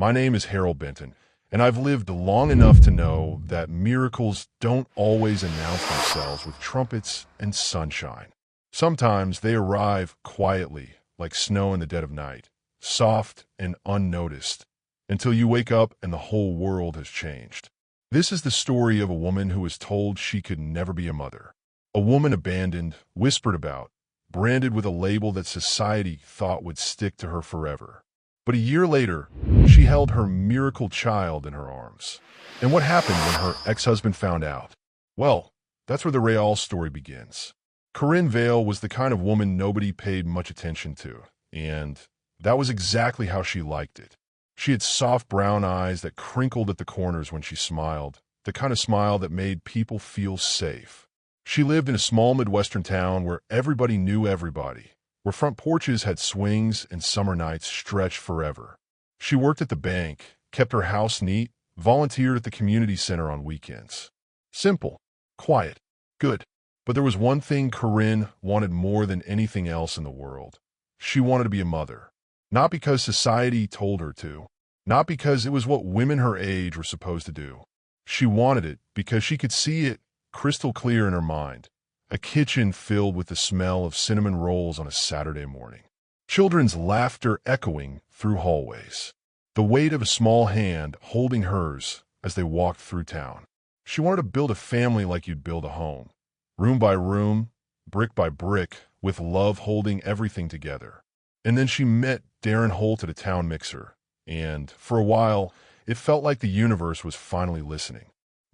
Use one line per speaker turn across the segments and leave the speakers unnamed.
My name is Harold Benton, and I've lived long enough to know that miracles don't always announce themselves with trumpets and sunshine. Sometimes they arrive quietly, like snow in the dead of night, soft and unnoticed, until you wake up and the whole world has changed. This is the story of a woman who was told she could never be a mother. A woman abandoned, whispered about, branded with a label that society thought would stick to her forever. But a year later, she held her miracle child in her arms. And what happened when her ex-husband found out? Well, that's where the Real story begins. Corinne Vale was the kind of woman nobody paid much attention to, and that was exactly how she liked it. She had soft brown eyes that crinkled at the corners when she smiled, the kind of smile that made people feel safe. She lived in a small Midwestern town where everybody knew everybody, where front porches had swings and summer nights stretched forever. She worked at the bank, kept her house neat, volunteered at the community center on weekends. Simple, quiet, good. But there was one thing Corinne wanted more than anything else in the world. She wanted to be a mother. Not because society told her to, not because it was what women her age were supposed to do. She wanted it because she could see it crystal clear in her mind. A kitchen filled with the smell of cinnamon rolls on a Saturday morning. Children's laughter echoing through hallways. The weight of a small hand holding hers as they walked through town. She wanted to build a family like you'd build a home. Room by room, brick by brick, with love holding everything together. And then she met Darren Holt at a town mixer, and for a while, it felt like the universe was finally listening.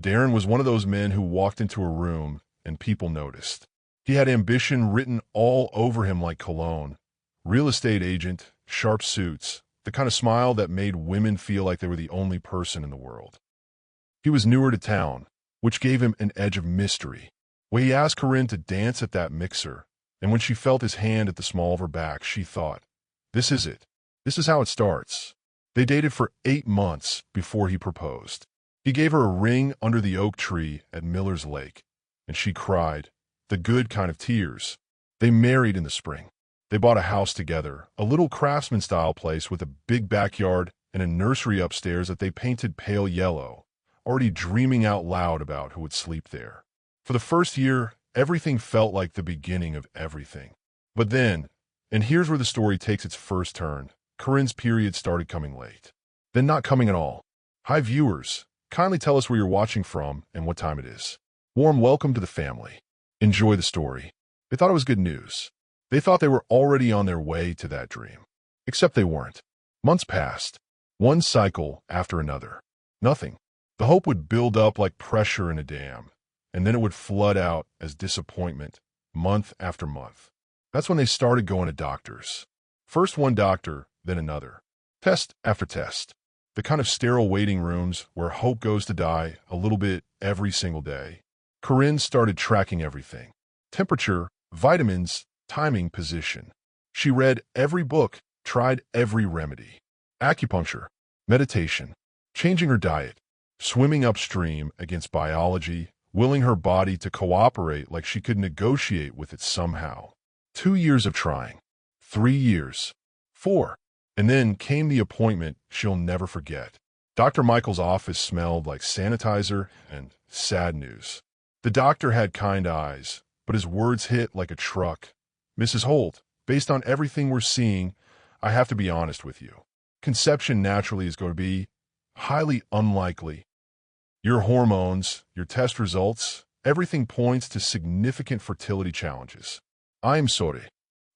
Darren was one of those men who walked into a room and people noticed. He had ambition written all over him like cologne. Real estate agent, sharp suits, the kind of smile that made women feel like they were the only person in the world. He was newer to town, which gave him an edge of mystery. When he asked Corinne to dance at that mixer, and when she felt his hand at the small of her back, she thought, this is it. This is how it starts. They dated for 8 months before he proposed. He gave her a ring under the oak tree at Miller's Lake, and she cried, the good kind of tears. They married in the spring. They bought a house together, a little craftsman-style place with a big backyard and a nursery upstairs that they painted pale yellow, already dreaming out loud about who would sleep there. For the first year, everything felt like the beginning of everything. But then, and here's where the story takes its first turn, Corinne's period started coming late. Then not coming at all. Hi viewers, kindly tell us where you're watching from and what time it is. Warm welcome to the family. Enjoy the story. They thought it was good news. They thought they were already on their way to that dream. Except they weren't. Months passed, one cycle after another. Nothing. The hope would build up like pressure in a dam, and then it would flood out as disappointment, month after month. That's when they started going to doctors. First one doctor, then another. Test after test. The kind of sterile waiting rooms where hope goes to die a little bit every single day. Corinne started tracking everything. Temperature, vitamins, timing, position. She read every book, tried every remedy. Acupuncture, meditation, changing her diet, swimming upstream against biology, willing her body to cooperate like she could negotiate with it somehow. 2 years of trying. 3 years. 4. And then came the appointment she'll never forget. Dr. Michael's office smelled like sanitizer and sad news. The doctor had kind eyes, but his words hit like a truck. Mrs. Holt, based on everything we're seeing, I have to be honest with you. Conception naturally is going to be highly unlikely. Your hormones, your test results, everything points to significant fertility challenges. I'm sorry.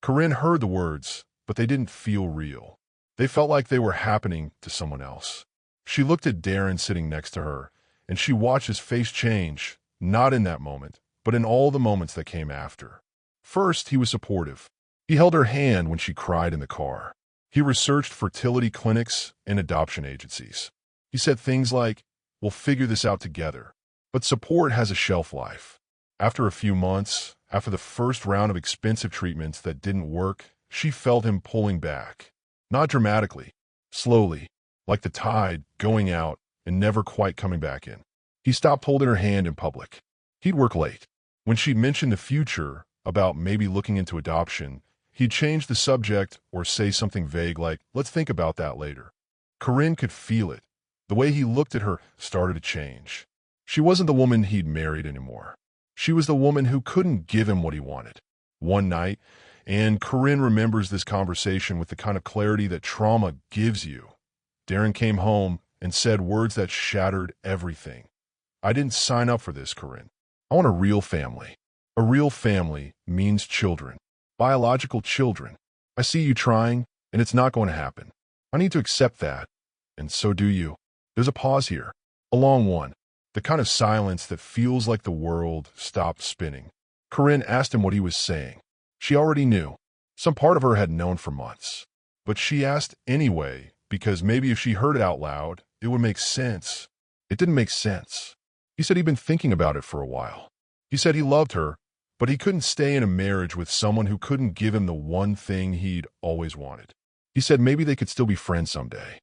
Corinne heard the words, but they didn't feel real. They felt like they were happening to someone else. She looked at Darren sitting next to her, and she watched his face change, not in that moment, but in all the moments that came after. First, he was supportive. He held her hand when she cried in the car. He researched fertility clinics and adoption agencies. He said things like, we'll figure this out together. But support has a shelf life. After a few months, after the first round of expensive treatments that didn't work, she felt him pulling back. Not dramatically, slowly, like the tide going out and never quite coming back in. He stopped holding her hand in public. He'd work late. When she'd mentioned the future, about maybe looking into adoption, he'd change the subject or say something vague like, let's think about that later. Corinne could feel it. The way he looked at her started to change. She wasn't the woman he'd married anymore. She was the woman who couldn't give him what he wanted. One night, and Corinne remembers this conversation with the kind of clarity that trauma gives you. Darren came home and said words that shattered everything. "I didn't sign up for this, Corinne. I want a real family. A real family means children. Biological children. I see you trying, and it's not going to happen. I need to accept that, and so do you." There's a pause here. A long one. The kind of silence that feels like the world stopped spinning. Corinne asked him what he was saying. She already knew. Some part of her had known for months. But she asked anyway, because maybe if she heard it out loud, it would make sense. It didn't make sense. He said he'd been thinking about it for a while. He said he loved her, but he couldn't stay in a marriage with someone who couldn't give him the one thing he'd always wanted. He said maybe they could still be friends someday.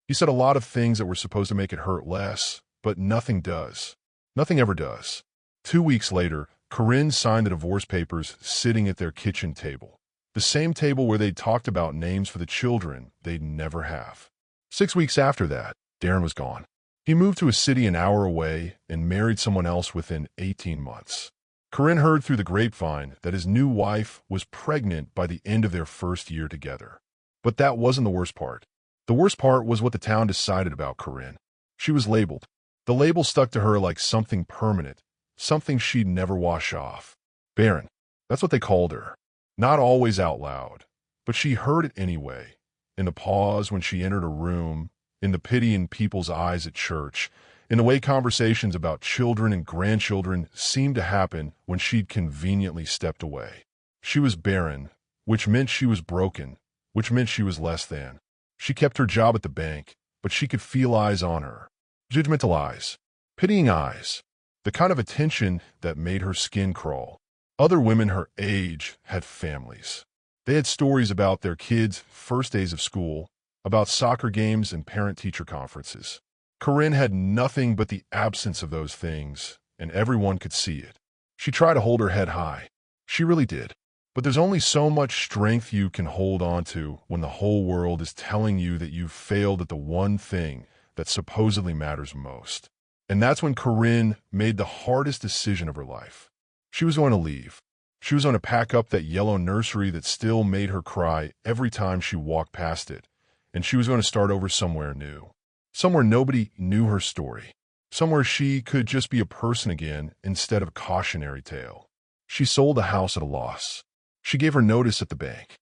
He said a lot of things that were supposed to make it hurt less, but nothing does. Nothing ever does. 2 weeks later, Corinne signed the divorce papers sitting at their kitchen table. The same table where they'd talked about names for the children they'd never have. 6 weeks after that, Darren was gone. He moved to a city an hour away and married someone else within 18 months. Corinne heard through the grapevine that his new wife was pregnant by the end of their first year together. But that wasn't the worst part. The worst part was what the town decided about Corinne. She was labeled. The label stuck to her like something permanent, something she'd never wash off. Barren. That's what they called her. Not always out loud, but she heard it anyway. In the pause when she entered a room, in the pity in people's eyes at church, in the way conversations about children and grandchildren seemed to happen when she'd conveniently stepped away. She was barren, which meant she was broken, which meant she was less than. She kept her job at the bank, but she could feel eyes on her. Judgmental eyes. Pitying eyes. The kind of attention that made her skin crawl. Other women her age had families. They had stories about their kids' first days of school, about soccer games and parent-teacher conferences. Corinne had nothing but the absence of those things, and everyone could see it. She tried to hold her head high. She really did. But there's only so much strength you can hold on to when the whole world is telling you that you've failed at the one thing that supposedly matters most. And that's when Corinne made the hardest decision of her life. She was going to leave. She was going to pack up that yellow nursery that still made her cry every time she walked past it, and she was going to start over somewhere new. Somewhere nobody knew her story. Somewhere she could just be a person again instead of a cautionary tale. She sold the house at a loss. She gave her notice at the bank.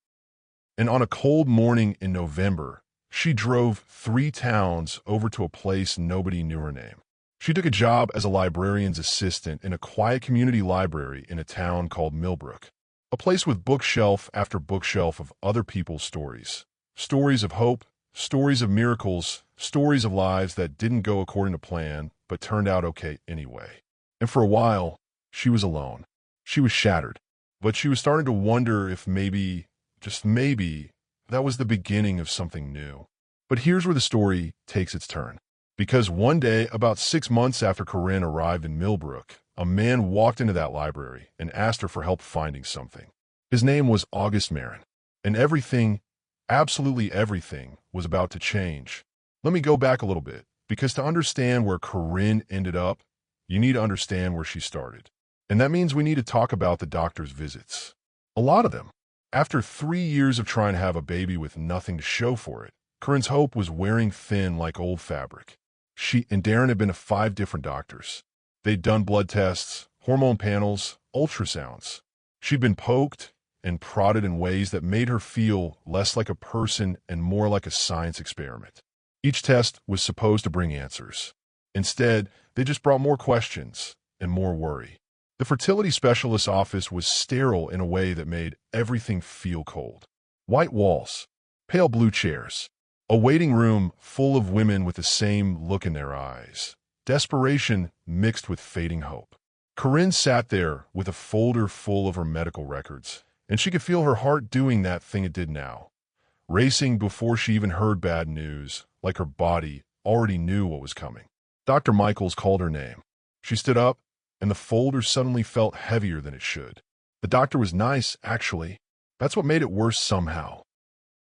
And on a cold morning in November, she drove 3 towns over to a place nobody knew her name. She took a job as a librarian's assistant in a quiet community library in a town called Millbrook, a place with bookshelf after bookshelf of other people's stories. Stories of hope, stories of miracles, stories of lives that didn't go according to plan but turned out okay anyway. And for a while, she was alone. She was shattered, but she was starting to wonder if maybe, just maybe, that was the beginning of something new. But here's where the story takes its turn. Because one day, about 6 months after Corinne arrived in Millbrook, a man walked into that library and asked her for help finding something. His name was August Marin, and everything, absolutely everything, was about to change. Let me go back a little bit, because to understand where Corinne ended up, you need to understand where she started. And that means we need to talk about the doctor's visits. A lot of them. After 3 years of trying to have a baby with nothing to show for it, Corinne's hope was wearing thin like old fabric. She and Darren had been to 5 different doctors. They'd done blood tests, hormone panels, ultrasounds. She'd been poked and prodded in ways that made her feel less like a person and more like a science experiment. Each test was supposed to bring answers. Instead, they just brought more questions and more worry. The fertility specialist's office was sterile in a way that made everything feel cold. White walls, pale blue chairs, a waiting room full of women with the same look in their eyes. Desperation mixed with fading hope. Corinne sat there with a folder full of her medical records, and she could feel her heart doing that thing it did now. Racing before she even heard bad news, like her body already knew what was coming. Dr. Michaels called her name. She stood up, and the folder suddenly felt heavier than it should. The doctor was nice, actually. That's what made it worse somehow.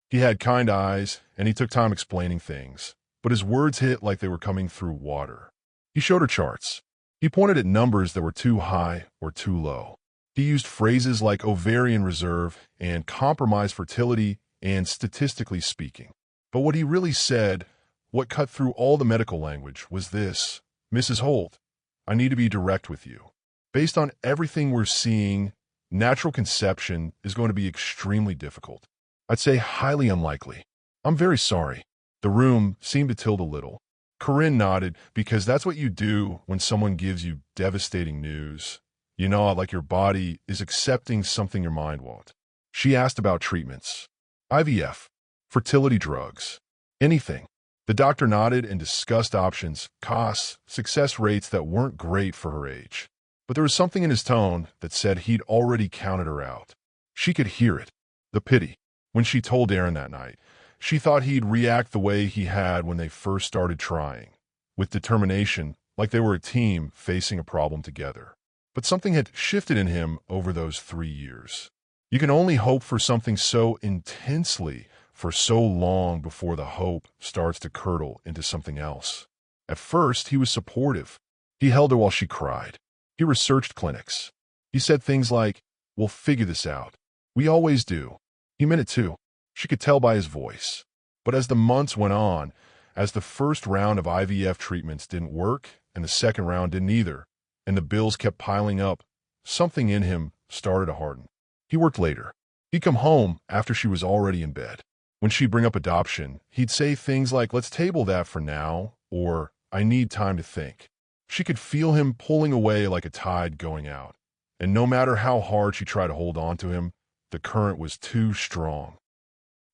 He had kind eyes, and he took time explaining things, but his words hit like they were coming through water. He showed her charts. He pointed at numbers that were too high or too low. He used phrases like ovarian reserve and compromised fertility and statistically speaking. But what he really said, what cut through all the medical language, was this: Mrs. Holt, I need to be direct with you. Based on everything we're seeing, natural conception is going to be extremely difficult. I'd say highly unlikely. I'm very sorry. The room seemed to tilt a little. Corinne nodded, because that's what you do when someone gives you devastating news. You nod like your body is accepting something your mind won't. She asked about treatments. IVF, fertility drugs, anything. The doctor nodded and discussed options, costs, success rates that weren't great for her age. But there was something in his tone that said he'd already counted her out. She could hear it. The pity. When she told Darren that night, she thought he'd react the way he had when they first started trying, with determination, like they were a team facing a problem together. But something had shifted in him over those 3 years. You can only hope for something so intensely for so long before the hope starts to curdle into something else. At first, he was supportive. He held her while she cried. He researched clinics. He said things like, "We'll figure this out. We always do." He meant it too. She could tell by his voice. But as the months went on, as the first round of IVF treatments didn't work and the second round didn't either, and the bills kept piling up, something in him started to harden. He worked later. He'd come home after she was already in bed. When she'd bring up adoption, he'd say things like, "Let's table that for now," or "I need time to think." She could feel him pulling away like a tide going out. And no matter how hard she tried to hold on to him, the current was too strong.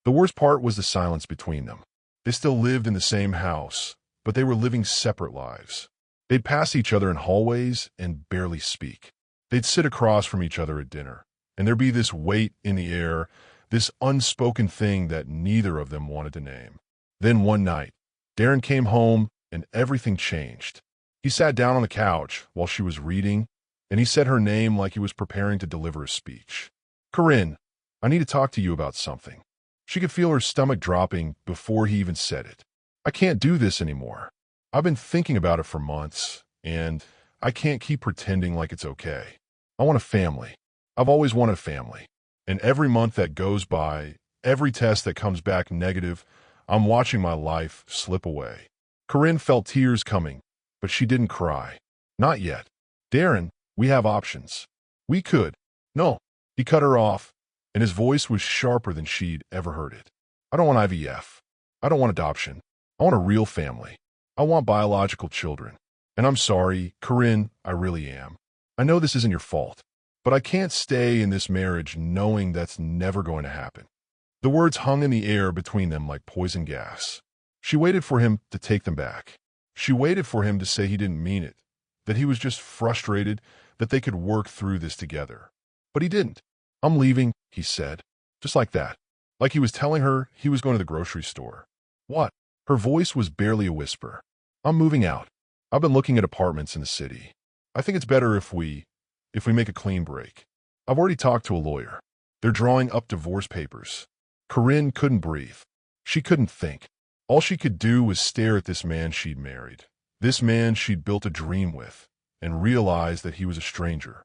The worst part was the silence between them. They still lived in the same house, but they were living separate lives. They'd pass each other in hallways and barely speak. They'd sit across from each other at dinner, and there'd be this weight in the air, this unspoken thing that neither of them wanted to name. Then one night, Darren came home and everything changed. He sat down on the couch while she was reading, and he said her name like he was preparing to deliver a speech. "Corinne, I need to talk to you about something." She could feel her stomach dropping before he even said it. "I can't do this anymore. I've been thinking about it for months, and I can't keep pretending like it's okay. I want a family. I've always wanted a family. And every month that goes by, every test that comes back negative, I'm watching my life slip away." Corinne felt tears coming, but she didn't cry. "Not yet. Darren, we have options. We could." "No." He cut her off, and his voice was sharper than she'd ever heard it. "I don't want IVF. I don't want adoption. I want a real family. I want biological children. And I'm sorry, Corinne, I really am. I know this isn't your fault, but I can't stay in this marriage knowing that's never going to happen." The words hung in the air between them like poison gas. She waited for him to take them back. She waited for him to say he didn't mean it, that he was just frustrated, that they could work through this together. But he didn't. "I'm leaving," he said, just like that, like he was telling her he was going to the grocery store. "What?" Her voice was barely a whisper. "I'm moving out. I've been looking at apartments in the city. I think it's better if we make a clean break. I've already talked to a lawyer. They're drawing up divorce papers." Corinne couldn't breathe. She couldn't think. All she could do was stare at this man she'd married, this man she'd built a dream with, and realize that he was a stranger.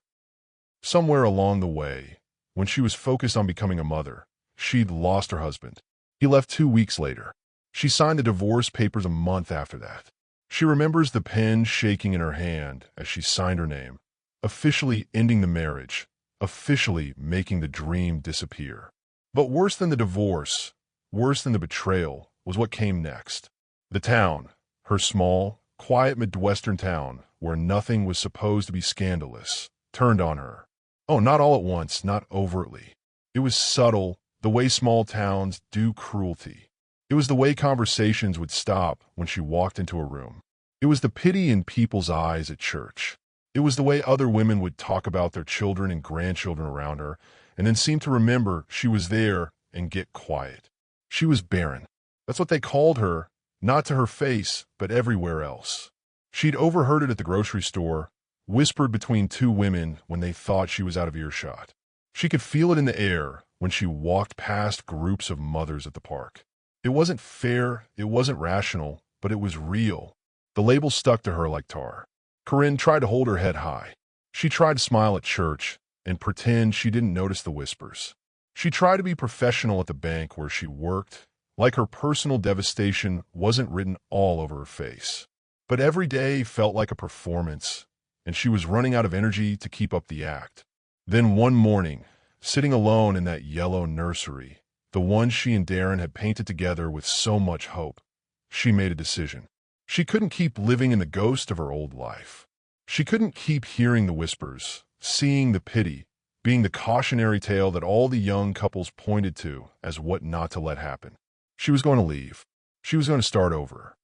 Somewhere along the way, when she was focused on becoming a mother, she'd lost her husband. He left 2 weeks later. She signed the divorce papers a month after that. She remembers the pen shaking in her hand as she signed her name, officially ending the marriage, officially making the dream disappear. But worse than the divorce, worse than the betrayal, was what came next. The town, her small, quiet Midwestern town, where nothing was supposed to be scandalous, turned on her. Oh, not all at once, not overtly. It was subtle, the way small towns do cruelty. It was the way conversations would stop when she walked into a room. It was the pity in people's eyes at church. It was the way other women would talk about their children and grandchildren around her, and then seem to remember she was there and get quiet. She was Barren. That's what they called her, not to her face, but everywhere else. She'd overheard it at the grocery store, whispered between 2 women when they thought she was out of earshot. She could feel it in the air, when she walked past groups of mothers at the park. It wasn't fair, it wasn't rational, but it was real. The label stuck to her like tar. Corinne tried to hold her head high. She tried to smile at church and pretend she didn't notice the whispers. She tried to be professional at the bank where she worked, like her personal devastation wasn't written all over her face. But every day felt like a performance, and she was running out of energy to keep up the act. Then one morning, sitting alone in that yellow nursery, the one she and Darren had painted together with so much hope, she made a decision. She couldn't keep living in the ghost of her old life. She couldn't keep hearing the whispers, seeing the pity, being the cautionary tale that all the young couples pointed to as what not to let happen. She was going to leave. She was going to start over.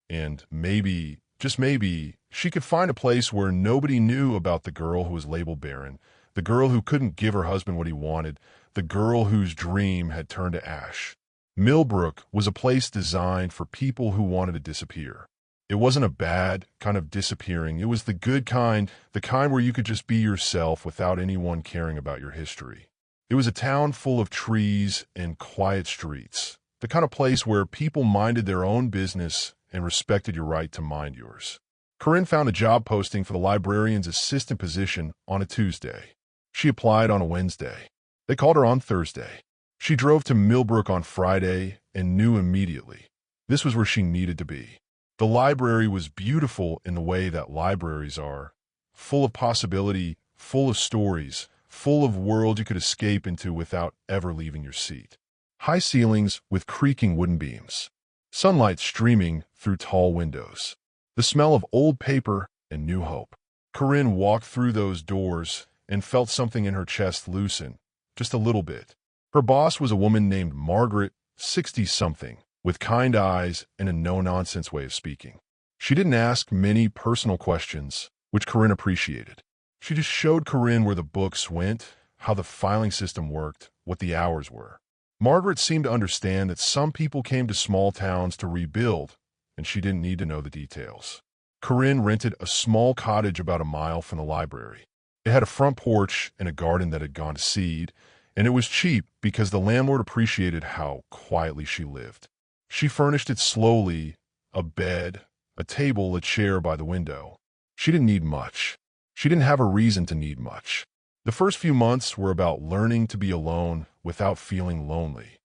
And maybe, just maybe, she could find a place where nobody knew about the girl who was labeled Barren, the girl who couldn't give her husband what he wanted, the girl whose dream had turned to ash. Millbrook was a place designed for people who wanted to disappear. It wasn't a bad kind of disappearing. It was the good kind, the kind where you could just be yourself without anyone caring about your history. It was a town full of trees and quiet streets, the kind of place where people minded their own business and respected your right to mind yours. Corinne found a job posting for the librarian's assistant position on a Tuesday. She applied on a Wednesday. They called her on Thursday. She drove to Millbrook on Friday and knew immediately this was where she needed to be. The library was beautiful in the way that libraries are, full of possibility, full of stories, full of worlds you could escape into without ever leaving your seat. High ceilings with creaking wooden beams. Sunlight streaming through tall windows. The smell of old paper and new hope. Corinne walked through those doors and felt something in her chest loosen, just a little bit. Her boss was a woman named Margaret, 60-something, with kind eyes and a no-nonsense way of speaking. She didn't ask many personal questions, which Corinne appreciated. She just showed Corinne where the books went, how the filing system worked, what the hours were. Margaret seemed to understand that some people came to small towns to rebuild, and she didn't need to know the details. Corinne rented a small cottage about a mile from the library. It had a front porch and a garden that had gone to seed, and it was cheap because the landlord appreciated how quietly she lived. She furnished it slowly, a bed, a table, a chair by the window. She didn't need much. She didn't have a reason to need much. The first few months were about learning to be alone without feeling lonely.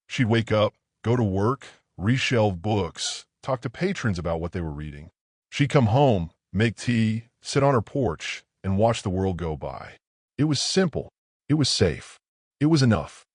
She'd wake up, go to work, reshelve books, talk to patrons about what they were reading. She'd come home, make tea, sit on her porch, and watch the world go by. It was simple. It was safe. It was enough.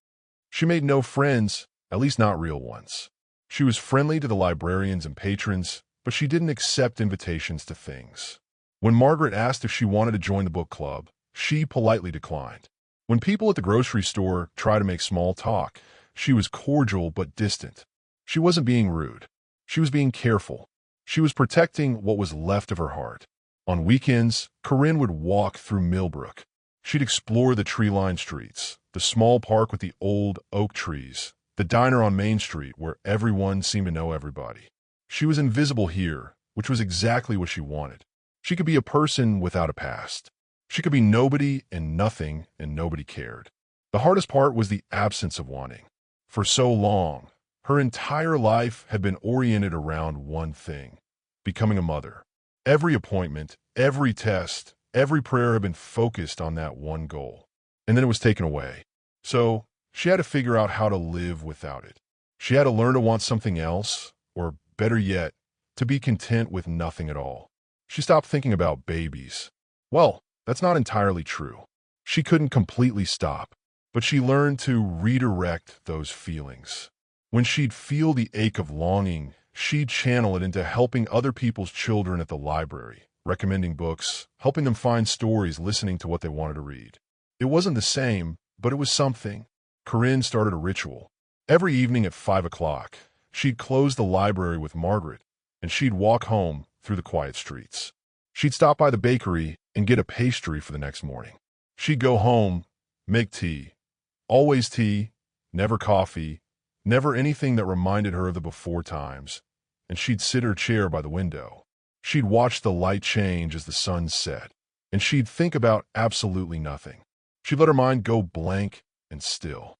She made no friends, at least not real ones. She was friendly to the librarians and patrons, but she didn't accept invitations to things. When Margaret asked if she wanted to join the book club, she politely declined. When people at the grocery store tried to make small talk, she was cordial but distant. She wasn't being rude. She was being careful. She was protecting what was left of her heart. On weekends, Corinne would walk through Millbrook. She'd explore the tree-lined streets, the small park with the old oak trees, the diner on Main Street where everyone seemed to know everybody. She was invisible here, which was exactly what she wanted. She could be a person without a past. She could be nobody and nothing, and nobody cared. The hardest part was the absence of wanting. For so long, her entire life had been oriented around one thing: becoming a mother. Every appointment, every test, every prayer had been focused on that one goal. And then it was taken away. So she had to figure out how to live without it. She had to learn to want something else, or better yet, to be content with nothing at all. She stopped thinking about babies. Well, that's not entirely true. She couldn't completely stop, but she learned to redirect those feelings. When she'd feel the ache of longing, she'd channel it into helping other people's children at the library, recommending books, helping them find stories, listening to what they wanted to read. It wasn't the same, but it was something. Corinne started a ritual. Every evening at 5 o'clock, she'd close the library with Margaret, and she'd walk home through the quiet streets. She'd stop by the bakery and get a pastry for the next morning. She'd go home, make tea. Always tea, never coffee, never anything that reminded her of the before times. And she'd sit her chair by the window. She'd watch the light change as the sun set, and she'd think about absolutely nothing. She'd let her mind go blank and still.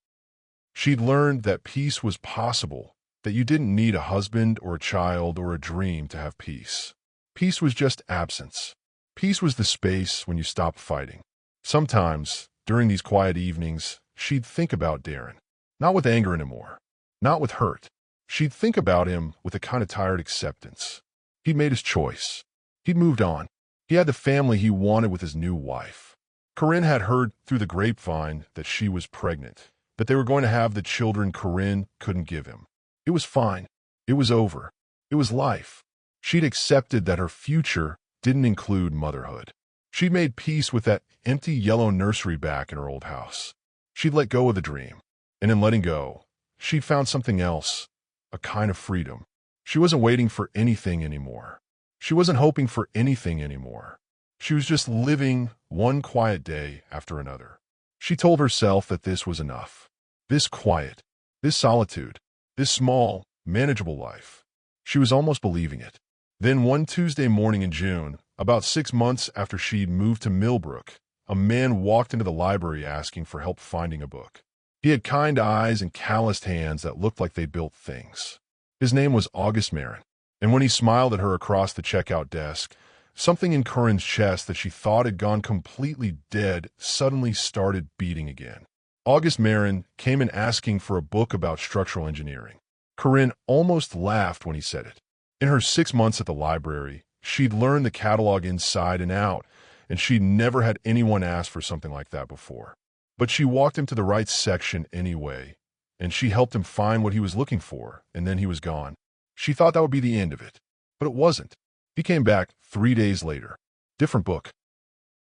She'd learned that peace was possible, that you didn't need a husband or a child or a dream to have peace. Peace was just absence. Peace was the space when you stopped fighting. Sometimes, during these quiet evenings, she'd think about Darren. Not with anger anymore. Not with hurt. She'd think about him with a kind of tired acceptance. He'd made his choice. He'd moved on. He had the family he wanted with his new wife. Corinne had heard through the grapevine that she was pregnant, that they were going to have the children Corinne couldn't give him. It was fine. It was over. It was life. She'd accepted that her future didn't include motherhood. She'd made peace with that empty yellow nursery back in her old house. She'd let go of the dream. And in letting go, she'd found something else, a kind of freedom. She wasn't waiting for anything anymore. She wasn't hoping for anything anymore. She was just living one quiet day after another. She told herself that this was enough. This quiet, this solitude, this small, manageable life. She was almost believing it. Then one Tuesday morning in June, about 6 months after she'd moved to Millbrook, a man walked into the library asking for help finding a book. He had kind eyes and calloused hands that looked like they built things. His name was August Barren, and when he smiled at her across the checkout desk, something in Corinne's chest that she thought had gone completely dead suddenly started beating again. August Barren came in asking for a book about structural engineering. Corinne almost laughed when he said it. In her 6 months at the library, she'd learned the catalog inside and out, and she'd never had anyone ask for something like that before. But she walked him to the right section anyway, and she helped him find what he was looking for, and then he was gone. She thought that would be the end of it, but it wasn't. He came back 3 days later. Different book.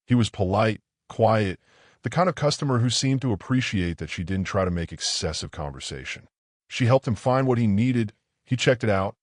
He was polite, quiet, the kind of customer who seemed to appreciate that she didn't try to make excessive conversation. She helped him find what he needed, he checked it out,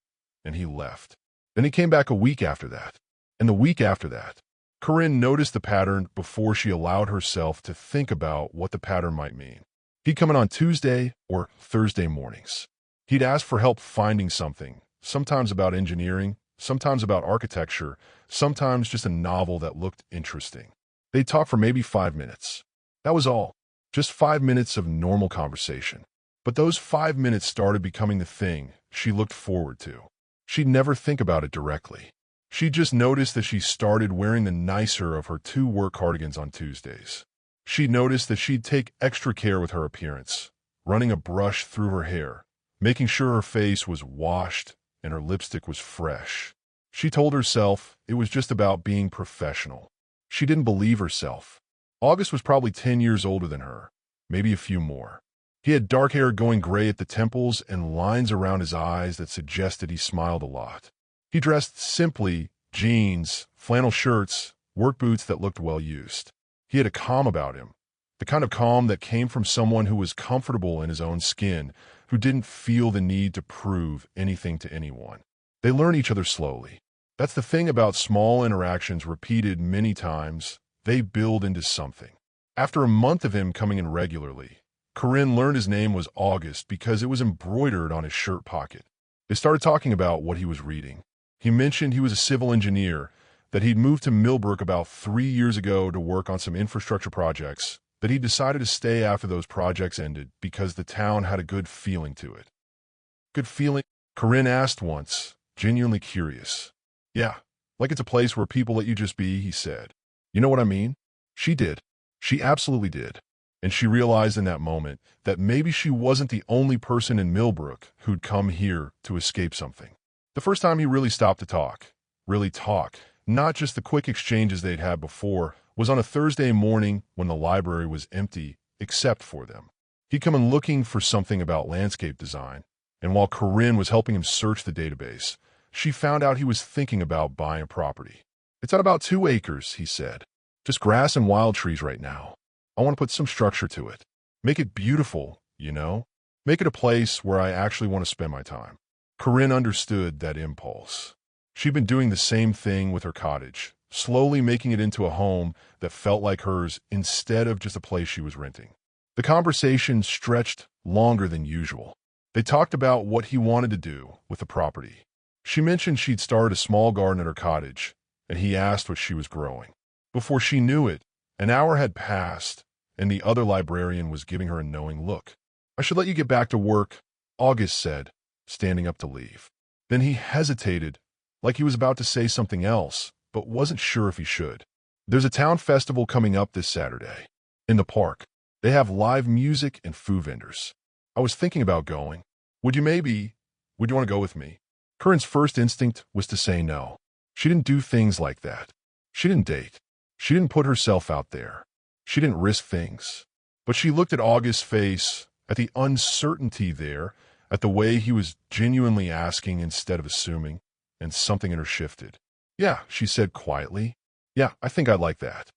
and he left. Then he came back a week after that, and the week after that. Corinne noticed the pattern before she allowed herself to think about what the pattern might mean. He'd come in on Tuesday or Thursday mornings. He'd ask for help finding something, sometimes about engineering, sometimes about architecture, sometimes just a novel that looked interesting. They'd talk for maybe 5 minutes. That was all. Just 5 minutes of normal conversation. But those 5 minutes started becoming the thing she looked forward to. She'd never think about it directly. She just noticed that she started wearing the nicer of her 2 work cardigans on Tuesdays. She'd noticed that she'd take extra care with her appearance, running a brush through her hair, making sure her face was washed and her lipstick was fresh. She told herself it was just about being professional. She didn't believe herself. August was probably 10 years older than her, maybe a few more. He had dark hair going gray at the temples and lines around his eyes that suggested he smiled a lot. He dressed simply, jeans, flannel shirts, work boots that looked well used. He had a calm about him, the kind of calm that came from someone who was comfortable in his own skin, who didn't feel the need to prove anything to anyone. They learn each other slowly. That's the thing about small interactions repeated many times, they build into something. After a month of him coming in regularly, Corinne learned his name was August because it was embroidered on his shirt pocket. They started talking about what he was reading. He mentioned he was a civil engineer, that he'd moved to Millbrook about 3 years ago to work on some infrastructure projects, that he decided to stay after those projects ended because the town had a good feeling to it. Good feeling? Corinne asked once, genuinely curious. Yeah, like it's a place where people let you just be, he said. You know what I mean? She did. She absolutely did. And she realized in that moment that maybe she wasn't the only person in Millbrook who'd come here to escape something. The first time he really stopped to talk, not just the quick exchanges they'd had before, was on a Thursday morning when the library was empty, except for them. He'd come in looking for something about landscape design, and while Corinne was helping him search the database, she found out he was thinking about buying a property. It's at about 2 acres, he said. Just grass and wild trees right now. I want to put some structure to it. Make it beautiful, you know? Make it a place where I actually want to spend my time. Corinne understood that impulse. She'd been doing the same thing with her cottage, slowly making it into a home that felt like hers instead of just a place she was renting. The conversation stretched longer than usual. They talked about what he wanted to do with the property. She mentioned she'd started a small garden at her cottage, and he asked what she was growing. Before she knew it, an hour had passed, and the other librarian was giving her a knowing look. "I should let you get back to work," August said, standing up to leave. Then he hesitated, like he was about to say something else, but wasn't sure if he should. "There's a town festival coming up this Saturday. In the park. They have live music and food vendors. I was thinking about going. Would you want to go with me?" Corinne's first instinct was to say no. She didn't do things like that. She didn't date. She didn't put herself out there. She didn't risk things. But she looked at August's face, at the uncertainty there, at the way he was genuinely asking instead of assuming, and something in her shifted. "Yeah," she said quietly. "Yeah, I think I'd like that."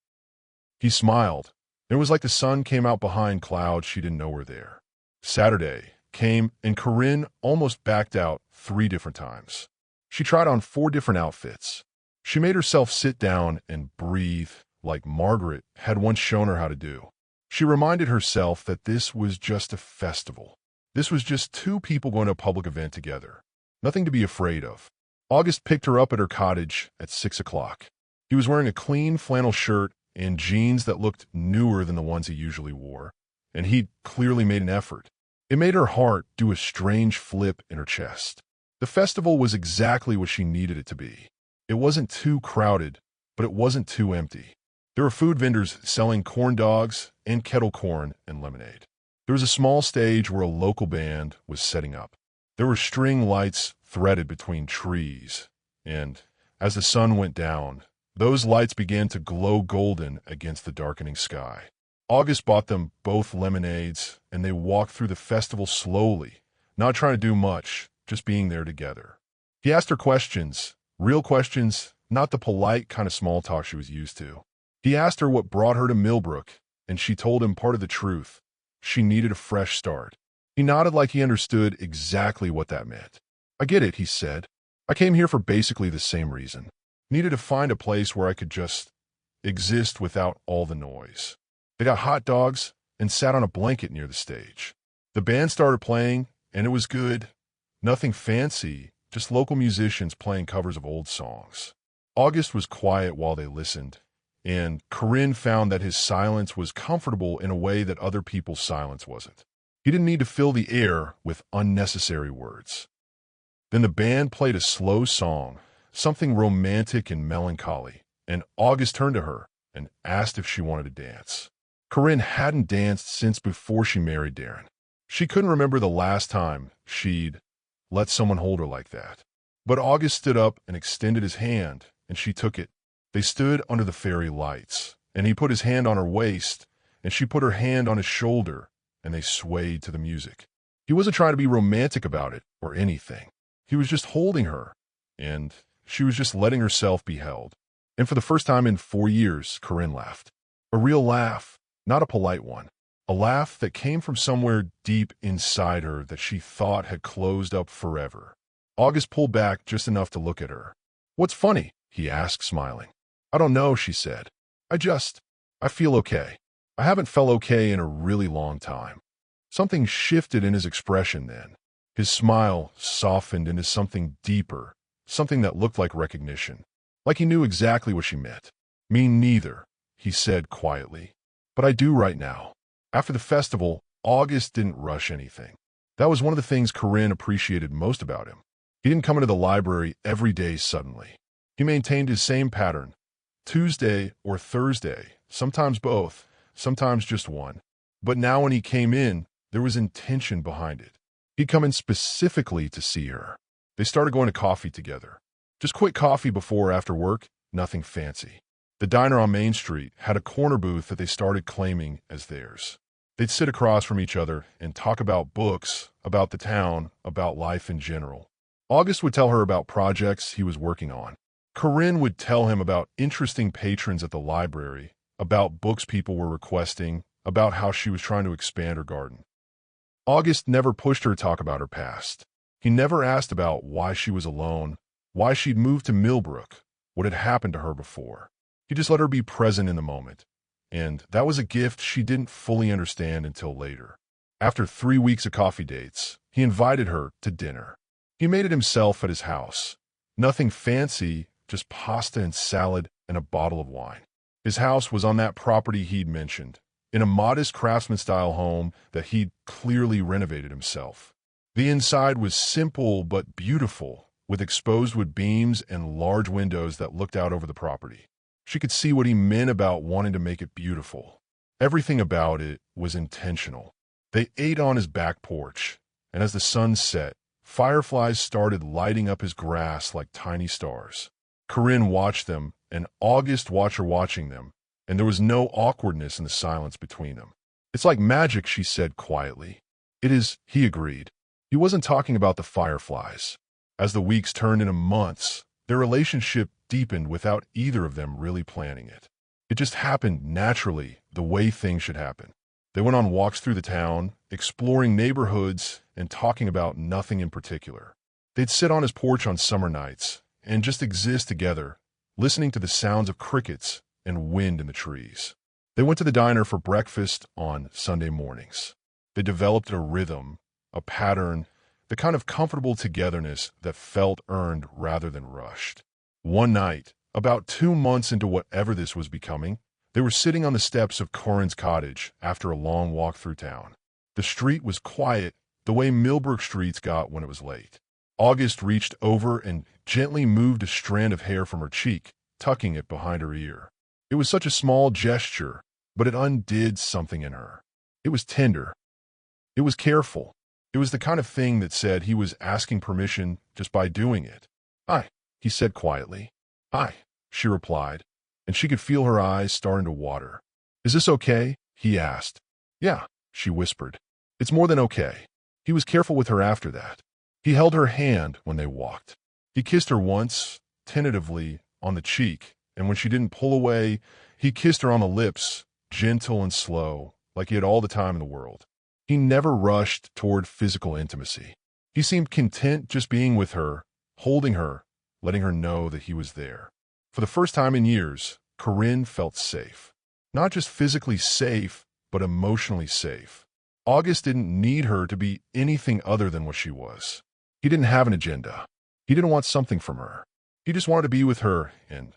He smiled. It was like the sun came out behind clouds she didn't know were there. Saturday came, and Corinne almost backed out 3 different times. She tried on 4 different outfits. She made herself sit down and breathe, like Margaret had once shown her how to do. She reminded herself that this was just a festival. This was just 2 people going to a public event together. Nothing to be afraid of. August picked her up at her cottage at 6 o'clock. He was wearing a clean flannel shirt and jeans that looked newer than the ones he usually wore, and he'd clearly made an effort. It made her heart do a strange flip in her chest. The festival was exactly what she needed it to be. It wasn't too crowded, but it wasn't too empty. There were food vendors selling corn dogs and kettle corn and lemonade. There was a small stage where a local band was setting up. There were string lights threaded between trees, and as the sun went down, those lights began to glow golden against the darkening sky. August bought them both lemonades, and they walked through the festival slowly, not trying to do much, just being there together. He asked her questions, real questions, not the polite kind of small talk she was used to. He asked her what brought her to Millbrook, and she told him part of the truth. She needed a fresh start. He nodded like he understood exactly what that meant. "I get it," he said. "I came here for basically the same reason. Needed to find a place where I could just exist without all the noise." They got hot dogs and sat on a blanket near the stage. The band started playing, and it was good. Nothing fancy, just local musicians playing covers of old songs. August was quiet while they listened, and Corinne found that his silence was comfortable in a way that other people's silence wasn't. He didn't need to fill the air with unnecessary words. Then the band played a slow song, something romantic and melancholy, and August turned to her and asked if she wanted to dance. Corinne hadn't danced since before she married Darren. She couldn't remember the last time she'd let someone hold her like that. But August stood up and extended his hand, and she took it. They stood under the fairy lights, and he put his hand on her waist, and she put her hand on his shoulder, and they swayed to the music. He wasn't trying to be romantic about it or anything. He was just holding her, and she was just letting herself be held. And for the first time in 4 years, Corinne laughed. A real laugh, not a polite one. A laugh that came from somewhere deep inside her that she thought had closed up forever. August pulled back just enough to look at her. "What's funny?" he asked, smiling. "I don't know," she said. I feel okay. I haven't felt okay in a really long time." Something shifted in his expression then. His smile softened into something deeper, something that looked like recognition. Like he knew exactly what she meant. "Me neither," he said quietly. "But I do right now." After the festival, August didn't rush anything. That was one of the things Corinne appreciated most about him. He didn't come into the library every day suddenly. He maintained his same pattern. Tuesday or Thursday, sometimes both, sometimes just one. But now when he came in, there was intention behind it. He'd come in specifically to see her. They started going to coffee together. Just quick coffee before or after work, nothing fancy. The diner on Main Street had a corner booth that they started claiming as theirs. They'd sit across from each other and talk about books, about the town, about life in general. August would tell her about projects he was working on. Corinne would tell him about interesting patrons at the library, about books people were requesting, about how she was trying to expand her garden. August never pushed her to talk about her past. He never asked about why she was alone, why she'd moved to Millbrook, what had happened to her before. He just let her be present in the moment, and that was a gift she didn't fully understand until later. After 3 weeks of coffee dates, he invited her to dinner. He made it himself at his house. Nothing fancy, just pasta and salad and a bottle of wine. His house was on that property he'd mentioned, in a modest craftsman-style home that he'd clearly renovated himself. The inside was simple but beautiful, with exposed wood beams and large windows that looked out over the property. She could see what he meant about wanting to make it beautiful. Everything about it was intentional. They ate on his back porch, and as the sun set, fireflies started lighting up his grass like tiny stars. Corinne watched them, and August watched her watching them, and there was no awkwardness in the silence between them. "It's like magic," she said quietly. "It is," he agreed. He wasn't talking about the fireflies. As the weeks turned into months, their relationship deepened without either of them really planning it. It just happened naturally, the way things should happen. They went on walks through the town, exploring neighborhoods and talking about nothing in particular. They'd sit on his porch on summer nights and just exist together, listening to the sounds of crickets and wind in the trees. They went to the diner for breakfast on Sunday mornings. They developed a rhythm, a pattern, the kind of comfortable togetherness that felt earned rather than rushed. One night, about 2 months into whatever this was becoming, they were sitting on the steps of Corinne's cottage after a long walk through town. The street was quiet, the way Millbrook streets got when it was late. August reached over and gently moved a strand of hair from her cheek, tucking it behind her ear. It was such a small gesture, but it undid something in her. It was tender. It was careful. It was the kind of thing that said he was asking permission just by doing it. "Hi," he said quietly. "Hi," she replied, and she could feel her eyes starting to water. "Is this okay?" he asked. "Yeah," she whispered. "It's more than okay." He was careful with her after that. He held her hand when they walked. He kissed her once, tentatively, on the cheek, and when she didn't pull away, he kissed her on the lips, gentle and slow, like he had all the time in the world. He never rushed toward physical intimacy. He seemed content just being with her, holding her, letting her know that he was there. For the first time in years, Corinne felt safe. Not just physically safe, but emotionally safe. August didn't need her to be anything other than what she was. He didn't have an agenda. He didn't want something from her. He just wanted to be with her, and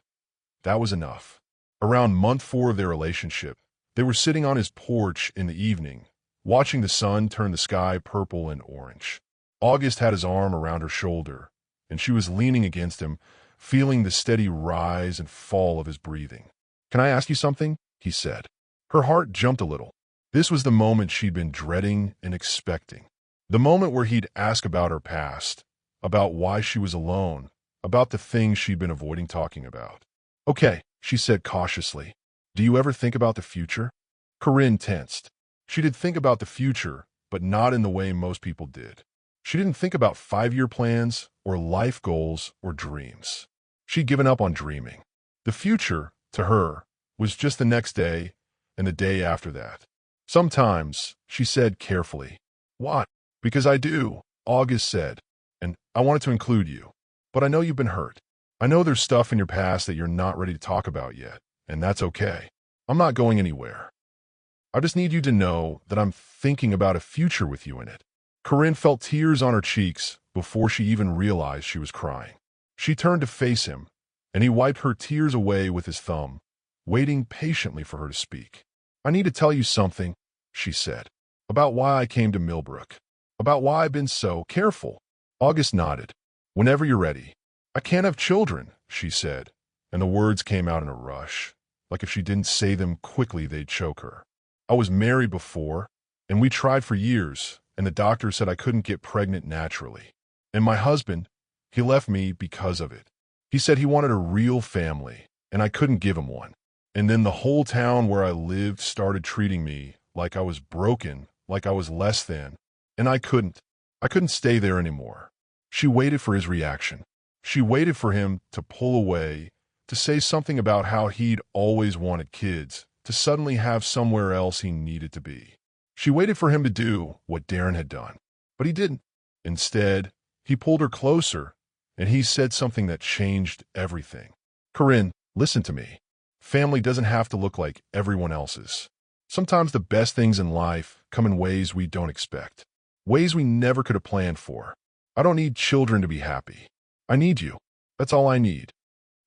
that was enough. Around month 4 of their relationship, they were sitting on his porch in the evening, watching the sun turn the sky purple and orange. August had his arm around her shoulder, and she was leaning against him, feeling the steady rise and fall of his breathing. "Can I ask you something?" he said. Her heart jumped a little. This was the moment she'd been dreading and expecting. The moment where he'd ask about her past, about why she was alone, about the things she'd been avoiding talking about. "Okay," she said cautiously. "Do you ever think about the future?" Corinne tensed. She did think about the future, but not in the way most people did. She didn't think about 5-year plans or life goals or dreams. She'd given up on dreaming. The future, to her, was just the next day and the day after that. "Sometimes," she said carefully. "What?" "Because I do," August said, "and I wanted to include you. But I know you've been hurt. I know there's stuff in your past that you're not ready to talk about yet, and that's okay. I'm not going anywhere. I just need you to know that I'm thinking about a future with you in it." Corinne felt tears on her cheeks before she even realized she was crying. She turned to face him, and he wiped her tears away with his thumb, waiting patiently for her to speak. "I need to tell you something," she said, "about why I came to Millbrook, about why I've been so careful." August nodded. "Whenever you're ready." "I can't have children," she said, and the words came out in a rush, like if she didn't say them quickly they'd choke her. "I was married before, and we tried for years, and the doctor said I couldn't get pregnant naturally. And my husband, he left me because of it. He said he wanted a real family, and I couldn't give him one. And then the whole town where I lived started treating me like I was broken, like I was less than, and I couldn't stay there anymore." She waited for his reaction. She waited for him to pull away, to say something about how he'd always wanted kids, to suddenly have somewhere else he needed to be. She waited for him to do what Darren had done, but he didn't. Instead, he pulled her closer, and he said something that changed everything. "Corinne, listen to me. Family doesn't have to look like everyone else's. Sometimes the best things in life come in ways we don't expect, ways we never could have planned for. I don't need children to be happy. I need you. That's all I need."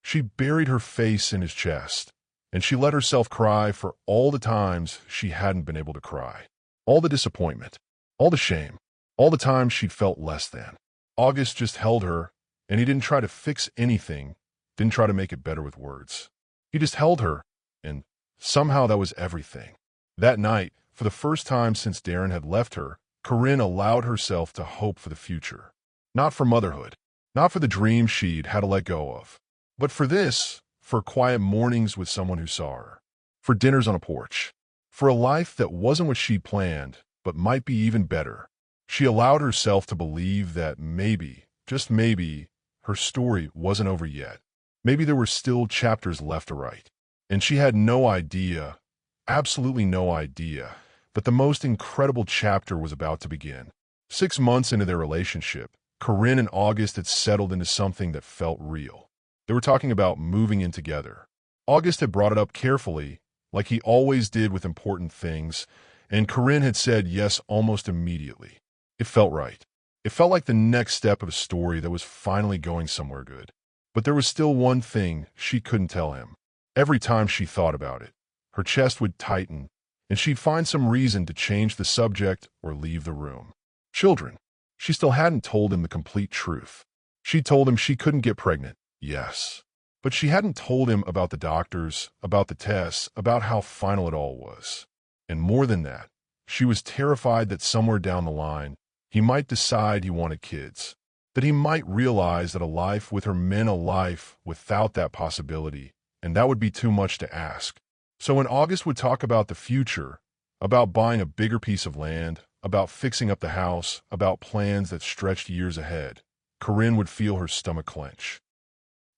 She buried her face in his chest, and she let herself cry for all the times she hadn't been able to cry. All the disappointment, all the shame, all the times she'd felt less than. August just held her, and he didn't try to fix anything, didn't try to make it better with words. He just held her, and somehow that was everything. That night, for the first time since Darren had left her, Corinne allowed herself to hope for the future. Not for motherhood, not for the dreams she'd had to let go of, but for this, for quiet mornings with someone who saw her, for dinners on a porch, for a life that wasn't what she'd planned, but might be even better. She allowed herself to believe that maybe, just maybe, her story wasn't over yet. Maybe there were still chapters left to write. And she had no idea, absolutely no idea, that the most incredible chapter was about to begin. 6 months into their relationship, Corinne and August had settled into something that felt real. They were talking about moving in together. August had brought it up carefully, like he always did with important things, and Corinne had said yes almost immediately. It felt right. It felt like the next step of a story that was finally going somewhere good. But there was still one thing she couldn't tell him. Every time she thought about it, her chest would tighten, and she'd find some reason to change the subject or leave the room. Children. She still hadn't told him the complete truth. She told him she couldn't get pregnant, yes. But she hadn't told him about the doctors, about the tests, about how final it all was. And more than that, she was terrified that somewhere down the line, he might decide he wanted kids, that he might realize that a life with her meant a life without that possibility, and that would be too much to ask. So when August would talk about the future, about buying a bigger piece of land, about fixing up the house, about plans that stretched years ahead, Corinne would feel her stomach clench.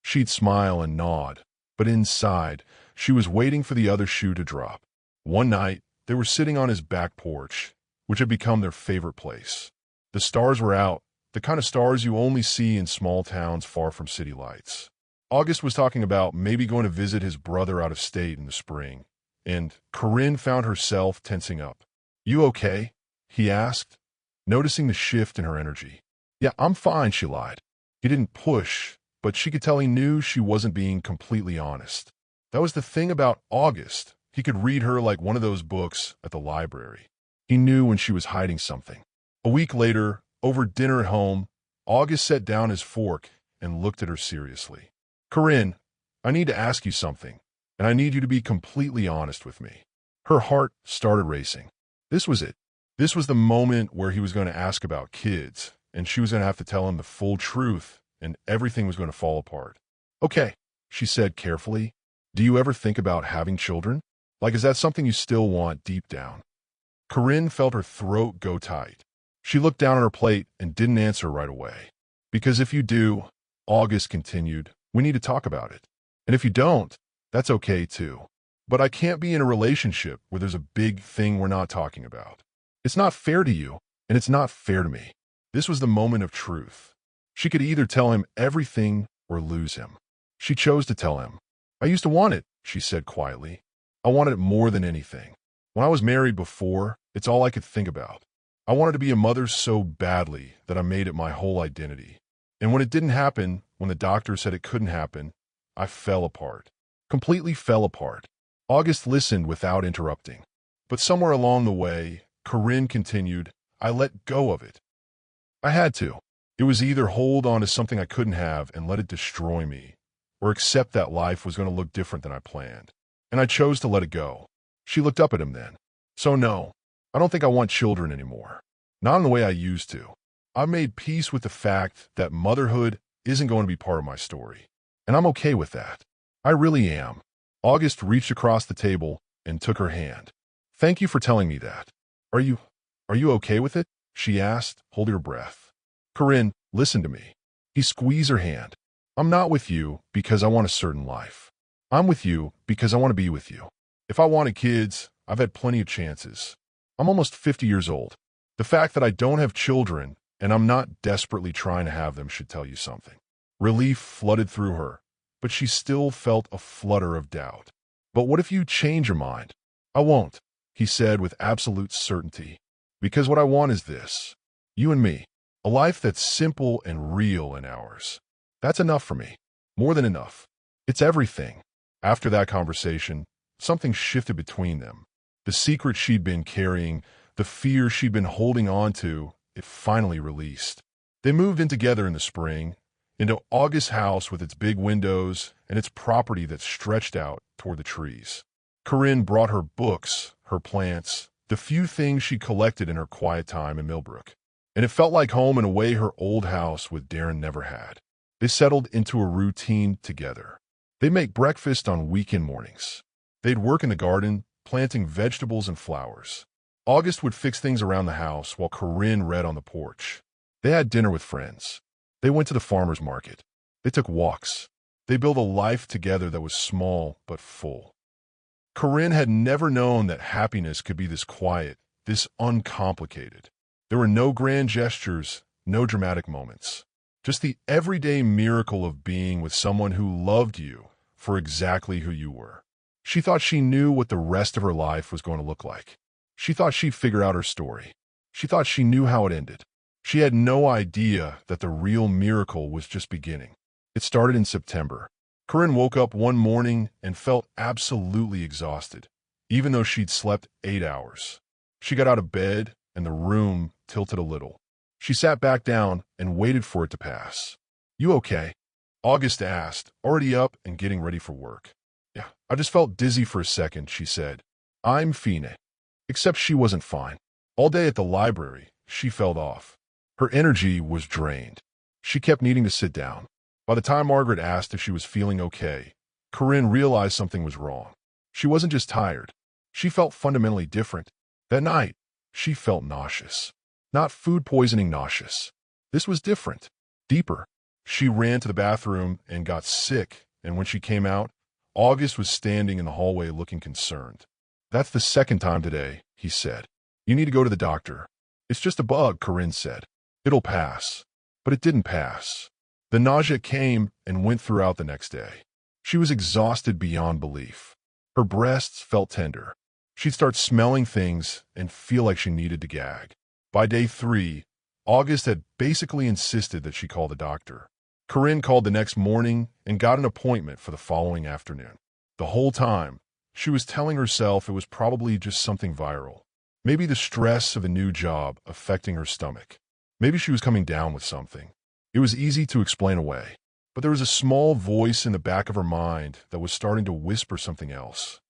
She'd smile and nod, but inside, she was waiting for the other shoe to drop. One night, they were sitting on his back porch, which had become their favorite place. The stars were out, the kind of stars you only see in small towns far from city lights. August was talking about maybe going to visit his brother out of state in the spring, and Corinne found herself tensing up. "You okay?" he asked, noticing the shift in her energy. "Yeah, I'm fine," she lied. He didn't push, but she could tell he knew she wasn't being completely honest. That was the thing about August. He could read her like one of those books at the library. He knew when she was hiding something. A week later, over dinner at home, August set down his fork and looked at her seriously. "Corinne, I need to ask you something, and I need you to be completely honest with me." Her heart started racing. This was it. This was the moment where he was going to ask about kids, and she was going to have to tell him the full truth, and everything was going to fall apart. "Okay," she said carefully. "Do you ever think about having children? Like, is that something you still want deep down?" Corinne felt her throat go tight. She looked down at her plate and didn't answer right away. "Because if you do," August continued, "we need to talk about it. And if you don't, that's okay too. But I can't be in a relationship where there's a big thing we're not talking about. It's not fair to you, and it's not fair to me." This was the moment of truth. She could either tell him everything or lose him. She chose to tell him. "I used to want it," she said quietly. "I wanted it more than anything. When I was married before, it's all I could think about. I wanted to be a mother so badly that I made it my whole identity. And when it didn't happen, when the doctor said it couldn't happen, I fell apart. Completely fell apart." August listened without interrupting. But somewhere along the way, Corinne continued, "I let go of it. I had to. It was either hold on to something I couldn't have and let it destroy me, or accept that life was going to look different than I planned. And I chose to let it go." She looked up at him then. "So no, I don't think I want children anymore. Not in the way I used to. I've made peace with the fact that motherhood isn't going to be part of my story. And I'm okay with that. I really am." August reached across the table and took her hand. "Thank you for telling me that. Are you okay with it?" she asked, holding her breath. "Corinne, listen to me." He squeezed her hand. "I'm not with you because I want a certain life. I'm with you because I want to be with you. If I wanted kids, I've had plenty of chances. I'm almost 50 years old. The fact that I don't have children and I'm not desperately trying to have them should tell you something." Relief flooded through her, but she still felt a flutter of doubt. "But what if you change your mind?" "I won't," he said with absolute certainty. "Because what I want is this. You and me. A life that's simple and real and ours. That's enough for me. More than enough. It's everything." After that conversation, something shifted between them. The secret she'd been carrying, the fear she'd been holding on to, it finally released. They moved in together in the spring, into August's house with its big windows and its property that stretched out toward the trees. Corinne brought her books, her plants, the few things she collected in her quiet time in Millbrook. And it felt like home in a way her old house with Darren never had. They settled into a routine together. They'd make breakfast on weekend mornings. They'd work in the garden, planting vegetables and flowers. August would fix things around the house while Corinne read on the porch. They had dinner with friends. They went to the farmer's market. They took walks. They built a life together that was small but full. Corinne had never known that happiness could be this quiet, this uncomplicated. There were no grand gestures, no dramatic moments. Just the everyday miracle of being with someone who loved you for exactly who you were. She thought she knew what the rest of her life was going to look like. She thought she'd figure out her story. She thought she knew how it ended. She had no idea that the real miracle was just beginning. It started in September. Corinne woke up one morning and felt absolutely exhausted, even though she'd slept 8 hours. She got out of bed, and the room tilted a little. She sat back down and waited for it to pass. "You okay?" August asked, already up and getting ready for work. "Yeah, I just felt dizzy for a second," she said. "I'm fine." Except she wasn't fine. All day at the library, she felt off. Her energy was drained. She kept needing to sit down. By the time Margaret asked if she was feeling okay, Corinne realized something was wrong. She wasn't just tired. She felt fundamentally different. That night, she felt nauseous. Not food poisoning nauseous. This was different, deeper. She ran to the bathroom and got sick, and when she came out, August was standing in the hallway looking concerned. "That's the second time today," he said. "You need to go to the doctor." "It's just a bug," Corinne said. "It'll pass." But it didn't pass. The nausea came and went throughout the next day. She was exhausted beyond belief. Her breasts felt tender. She'd start smelling things and feel like she needed to gag. By day 3, August had basically insisted that she call the doctor. Corinne called the next morning and got an appointment for the following afternoon. The whole time, she was telling herself it was probably just something viral. Maybe the stress of a new job affecting her stomach. Maybe she was coming down with something. It was easy to explain away, but there was a small voice in the back of her mind that was starting to whisper something else.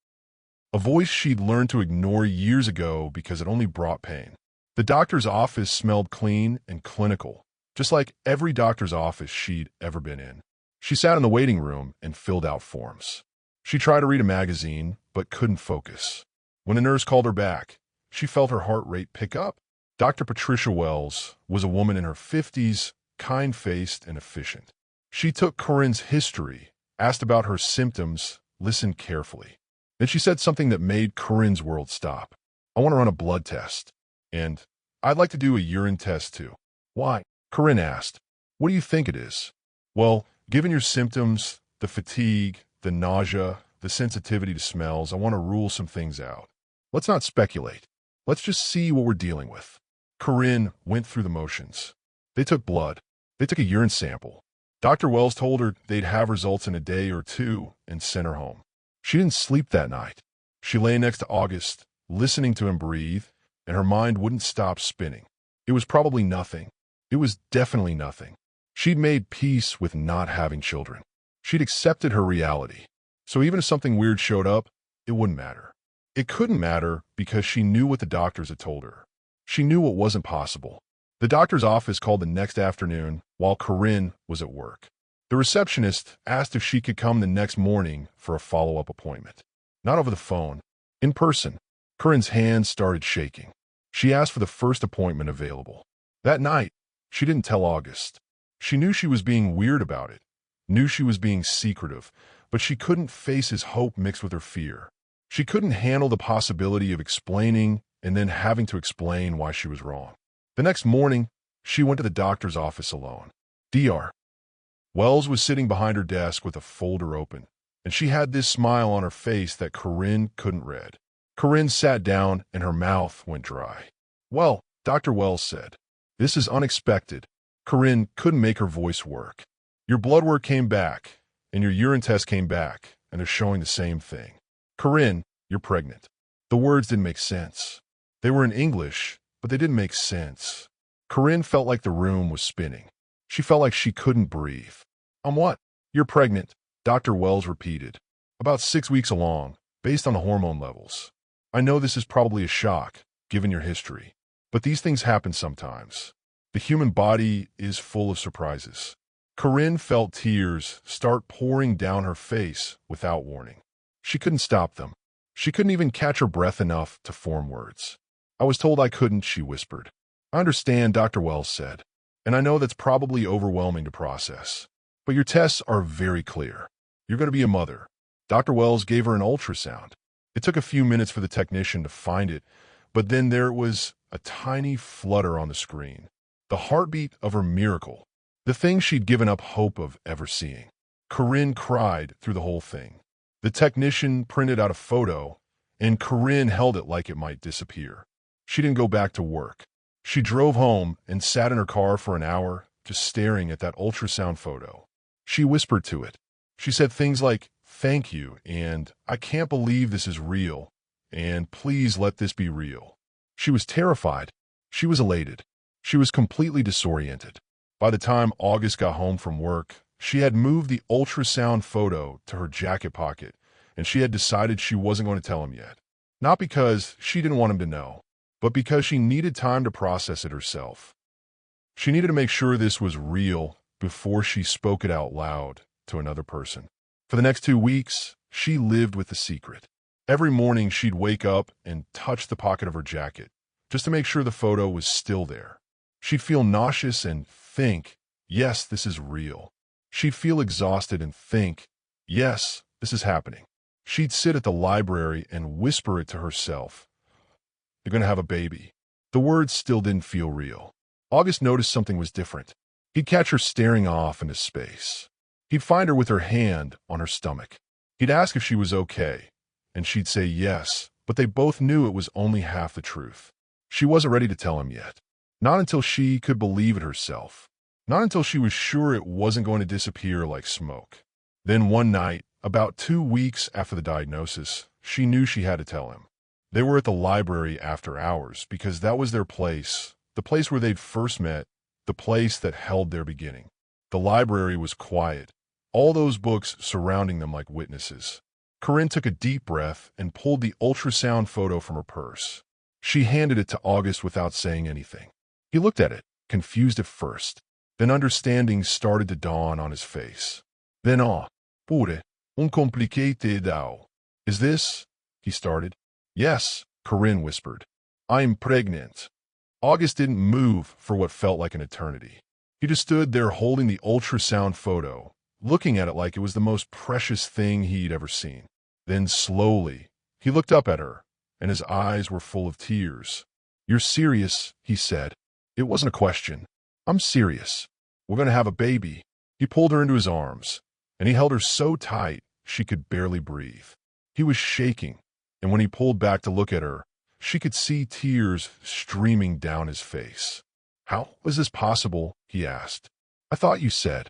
A voice she'd learned to ignore years ago because it only brought pain. The doctor's office smelled clean and clinical, just like every doctor's office she'd ever been in. She sat in the waiting room and filled out forms. She tried to read a magazine, but couldn't focus. When a nurse called her back, she felt her heart rate pick up. Dr. Patricia Wells was a woman in her 50s, kind-faced and efficient. She took Corinne's history, asked about her symptoms, listened carefully. Then she said something that made Corinne's world stop. "I want to run a blood test. And I'd like to do a urine test too." "Why?" Corinne asked. "What do you think it is?" "Well, given your symptoms, the fatigue, the nausea, the sensitivity to smells, I want to rule some things out. Let's not speculate. Let's just see what we're dealing with." Corinne went through the motions. They took blood. They took a urine sample. Dr. Wells told her they'd have results in a day or two and sent her home. She didn't sleep that night. She lay next to August, listening to him breathe, and her mind wouldn't stop spinning. It was probably nothing. It was definitely nothing. She'd made peace with not having children. She'd accepted her reality. So even if something weird showed up, it wouldn't matter. It couldn't matter because she knew what the doctors had told her. She knew what wasn't possible. The doctor's office called the next afternoon while Corinne was at work. The receptionist asked if she could come the next morning for a follow-up appointment. Not over the phone, in person. Corinne's hands started shaking. She asked for the first appointment available. That night, she didn't tell August. She knew she was being weird about it, knew she was being secretive, but she couldn't face his hope mixed with her fear. She couldn't handle the possibility of explaining and then having to explain why she was wrong. The next morning, she went to the doctor's office alone. Dr. Wells was sitting behind her desk with a folder open, and she had this smile on her face that Corinne couldn't read. Corinne sat down and her mouth went dry. "Well," Dr. Wells said, "this is unexpected." Corinne couldn't make her voice work. "Your blood work came back, and your urine test came back, and they're showing the same thing. Corinne, you're pregnant. The words didn't make sense. They were in English, but they didn't make sense. Corinne felt like the room was spinning. She felt like she couldn't breathe. What? You're pregnant, Dr. Wells repeated. About 6 weeks along, based on the hormone levels. I know this is probably a shock, given your history. But these things happen sometimes. The human body is full of surprises. Corinne felt tears start pouring down her face without warning. She couldn't stop them. She couldn't even catch her breath enough to form words. I was told I couldn't, she whispered. I understand, Dr. Wells said. And I know that's probably overwhelming to process. But your tests are very clear. You're going to be a mother. Dr. Wells gave her an ultrasound. It took a few minutes for the technician to find it, but then there was a tiny flutter on the screen. The heartbeat of her miracle. The thing she'd given up hope of ever seeing. Corinne cried through the whole thing. The technician printed out a photo, and Corinne held it like it might disappear. She didn't go back to work. She drove home and sat in her car for an hour, just staring at that ultrasound photo. She whispered to it. She said things like, "Thank you," and "I can't believe this is real," and "Please let this be real." She was terrified. She was elated. She was completely disoriented. By the time August got home from work, she had moved the ultrasound photo to her jacket pocket, and she had decided she wasn't going to tell him yet. Not because she didn't want him to know, but because she needed time to process it herself. She needed to make sure this was real before she spoke it out loud to another person. For the next 2 weeks, she lived with the secret. Every morning she'd wake up and touch the pocket of her jacket, just to make sure the photo was still there. She'd feel nauseous and think, yes, this is real. She'd feel exhausted and think, yes, this is happening. She'd sit at the library and whisper it to herself. They're going to have a baby. The words still didn't feel real. August noticed something was different. He'd catch her staring off into space. He'd find her with her hand on her stomach. He'd ask if she was okay, and she'd say yes, but they both knew it was only half the truth. She wasn't ready to tell him yet. Not until she could believe it herself. Not until she was sure it wasn't going to disappear like smoke. Then one night, about 2 weeks after the diagnosis, she knew she had to tell him. They were at the library after hours because that was their place, the place where they'd first met, the place that held their beginning. The library was quiet, all those books surrounding them like witnesses. Corinne took a deep breath and pulled the ultrasound photo from her purse. She handed it to August without saying anything. He looked at it, confused at first. Then understanding started to dawn on his face. Then pure, un complicated Is this? He started. Yes, Corinne whispered. I'm pregnant. August didn't move for what felt like an eternity. He just stood there holding the ultrasound photo, looking at it like it was the most precious thing he'd ever seen. Then slowly, he looked up at her, and his eyes were full of tears. You're serious, he said. It wasn't a question. I'm serious. We're going to have a baby. He pulled her into his arms, and he held her so tight she could barely breathe. He was shaking, and when he pulled back to look at her, she could see tears streaming down his face. How was this possible? He asked. I thought you said.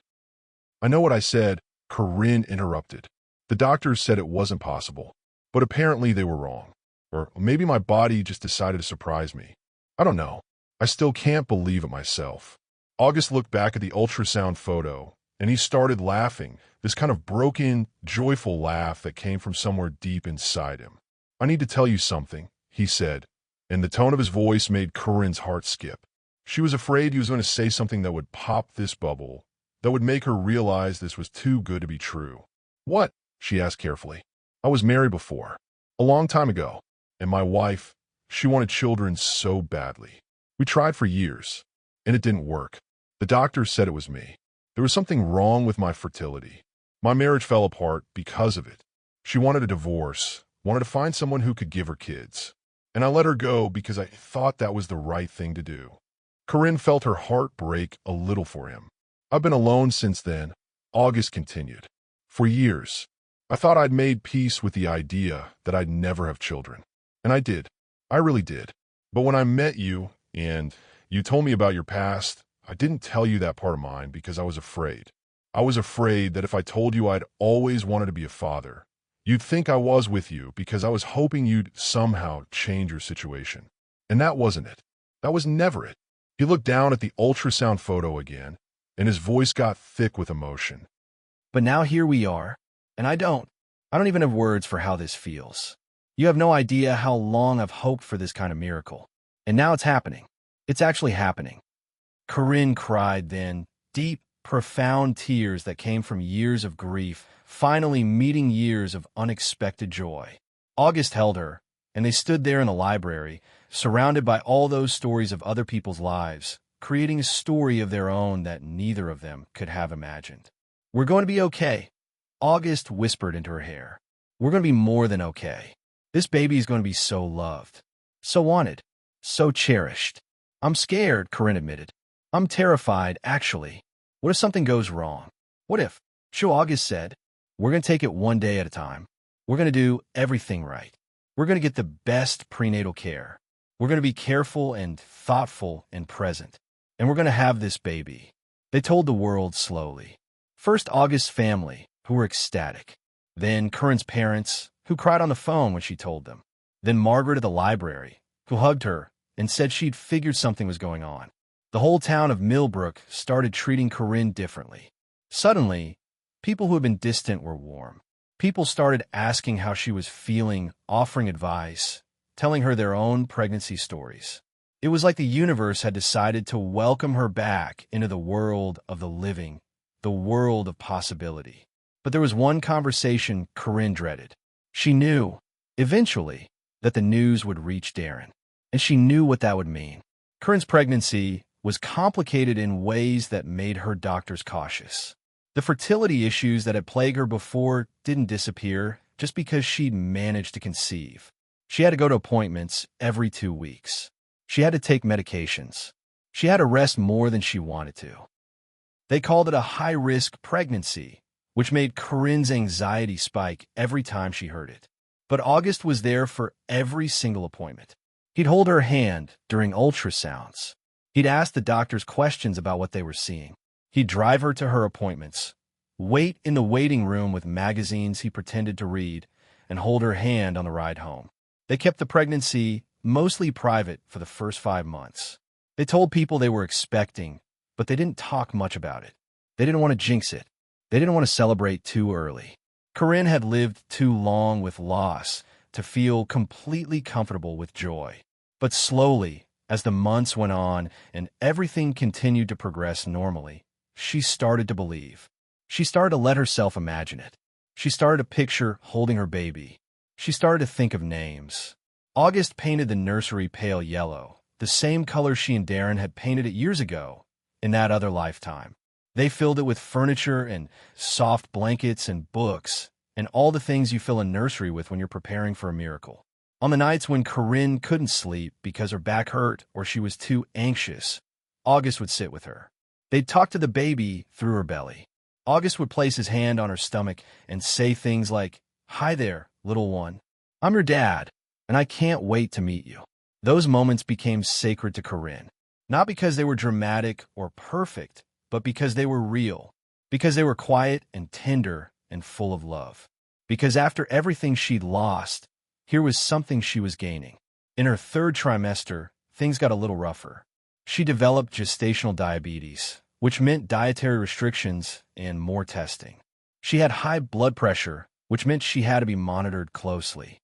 I know what I said, Corinne interrupted. The doctors said it wasn't possible, but apparently they were wrong. Or maybe my body just decided to surprise me. I don't know. I still can't believe it myself. August looked back at the ultrasound photo, and he started laughing, this kind of broken, joyful laugh that came from somewhere deep inside him. I need to tell you something, he said, and the tone of his voice made Corinne's heart skip. She was afraid he was going to say something that would pop this bubble, that would make her realize this was too good to be true. What? She asked carefully. I was married before, a long time ago, and my wife, she wanted children so badly. We tried for years, and it didn't work. The doctors said it was me. There was something wrong with my fertility. My marriage fell apart because of it. She wanted a divorce, wanted to find someone who could give her kids. And I let her go because I thought that was the right thing to do. Corinne felt her heart break a little for him. I've been alone since then, August continued. For years, I thought I'd made peace with the idea that I'd never have children. And I did. I really did. But when I met you, and you told me about your past, I didn't tell you that part of mine because I was afraid. I was afraid that if I told you I'd always wanted to be a father, you'd think I was with you because I was hoping you'd somehow change your situation. And that wasn't it. That was never it. He looked down at the ultrasound photo again, and his voice got thick with emotion.
But now here we are, and I don't even have words for how this feels. You have no idea how long I've hoped for this kind of miracle. And now it's happening. It's actually happening. Corinne cried then, deep, profound tears that came from years of grief, finally meeting years of unexpected joy. August held her, and they stood there in the library, surrounded by all those stories of other people's lives, creating a story of their own that neither of them could have imagined. We're going to be okay, August whispered into her hair. We're going to be more than okay. This baby is going to be so loved, so wanted, so cherished. I'm scared, Corinne admitted. I'm terrified, actually. What if something goes wrong? What if? So August said, we're going to take it one day at a time. We're going to do everything right. We're going to get the best prenatal care. We're going to be careful and thoughtful and present. And we're going to have this baby. They told the world slowly. First, August's family, who were ecstatic. Then Corinne's parents, who cried on the phone when she told them. Then Margaret at the library, who hugged her and said she'd figured something was going on. The whole town of Millbrook started treating Corinne differently. Suddenly, people who had been distant were warm. People started asking how she was feeling, offering advice, telling her their own pregnancy stories. It was like the universe had decided to welcome her back into the world of the living, the world of possibility. But there was one conversation Corinne dreaded. She knew, eventually, that the news would reach Darren, and she knew what that would mean. Corinne's pregnancy was complicated in ways that made her doctors cautious. The fertility issues that had plagued her before didn't disappear just because she'd managed to conceive. She had to go to appointments every 2 weeks. She had to take medications. She had to rest more than she wanted to. They called it a high-risk pregnancy, which made Corinne's anxiety spike every time she heard it. But August was there for every single appointment. He'd hold her hand during ultrasounds. He'd ask the doctors questions about what they were seeing. He'd drive her to her appointments, wait in the waiting room with magazines he pretended to read, and hold her hand on the ride home. They kept the pregnancy mostly private for the first 5 months. They told people they were expecting, but they didn't talk much about it. They didn't want to jinx it. They didn't want to celebrate too early. Corinne had lived too long with loss to feel completely comfortable with joy. But slowly, as the months went on and everything continued to progress normally, she started to believe. She started to let herself imagine it. She started to picture holding her baby. She started to think of names. August painted the nursery pale yellow, the same color she and Darren had painted it years ago in that other lifetime. They filled it with furniture and soft blankets and books and all the things you fill a nursery with when you're preparing for a miracle. On the nights when Corinne couldn't sleep because her back hurt or she was too anxious, August would sit with her. They'd talk to the baby through her belly. August would place his hand on her stomach and say things like, "Hi there, little one. I'm your dad, and I can't wait to meet you." Those moments became sacred to Corinne, not because they were dramatic or perfect, but because they were real, because they were quiet and tender and full of love. Because after everything she'd lost, here was something she was gaining. In her 3rd trimester, things got a little rougher. She developed gestational diabetes, which meant dietary restrictions and more testing. She had high blood pressure, which meant she had to be monitored closely.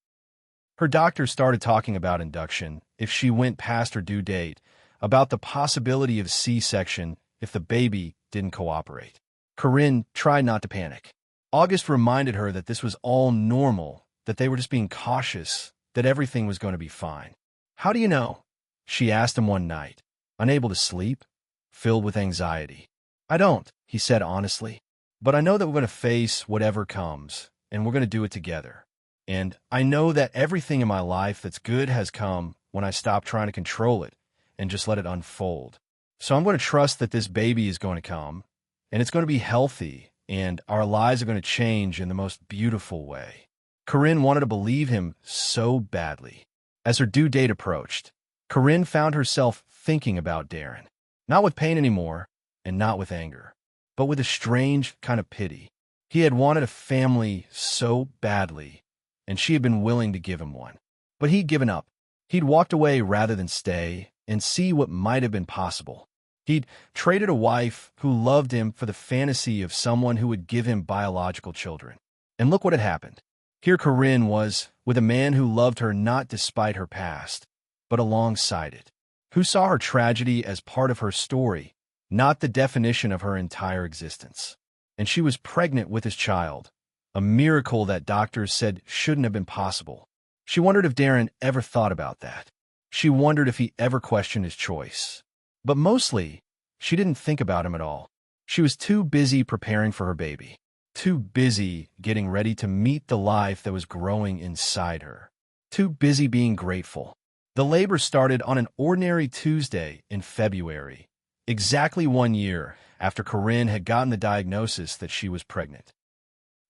Her doctor started talking about induction if she went past her due date, about the possibility of C-section if the baby didn't cooperate. Corinne tried not to panic. August reminded her that this was all normal, that they were just being cautious, that everything was going to be fine. "How do you know?" she asked him one night, unable to sleep, filled with anxiety. "I don't," he said honestly, "but I know that we're going to face whatever comes, and we're going to do it together. And I know that everything in my life that's good has come when I stop trying to control it and just let it unfold. So I'm going to trust that this baby is going to come, and it's going to be healthy, and our lives are going to change in the most beautiful way." Corinne wanted to believe him so badly. As her due date approached, Corinne found herself thinking about Darren, not with pain anymore, and not with anger. but with a strange kind of pity. He had wanted a family so badly, and she had been willing to give him one. But he'd given up. He'd walked away rather than stay and see what might have been possible. He'd traded a wife who loved him for the fantasy of someone who would give him biological children. And look what had happened. Here Corinne was, with a man who loved her not despite her past, but alongside it, who saw her tragedy as part of her story, not the definition of her entire existence. And she was pregnant with his child, a miracle that doctors said shouldn't have been possible. She wondered if Darren ever thought about that. She wondered if he ever questioned his choice. But mostly, she didn't think about him at all. She was too busy preparing for her baby, too busy getting ready to meet the life that was growing inside her, too busy being grateful. The labor started on an ordinary Tuesday in February, exactly 1 year after Corinne had gotten the diagnosis that she was pregnant.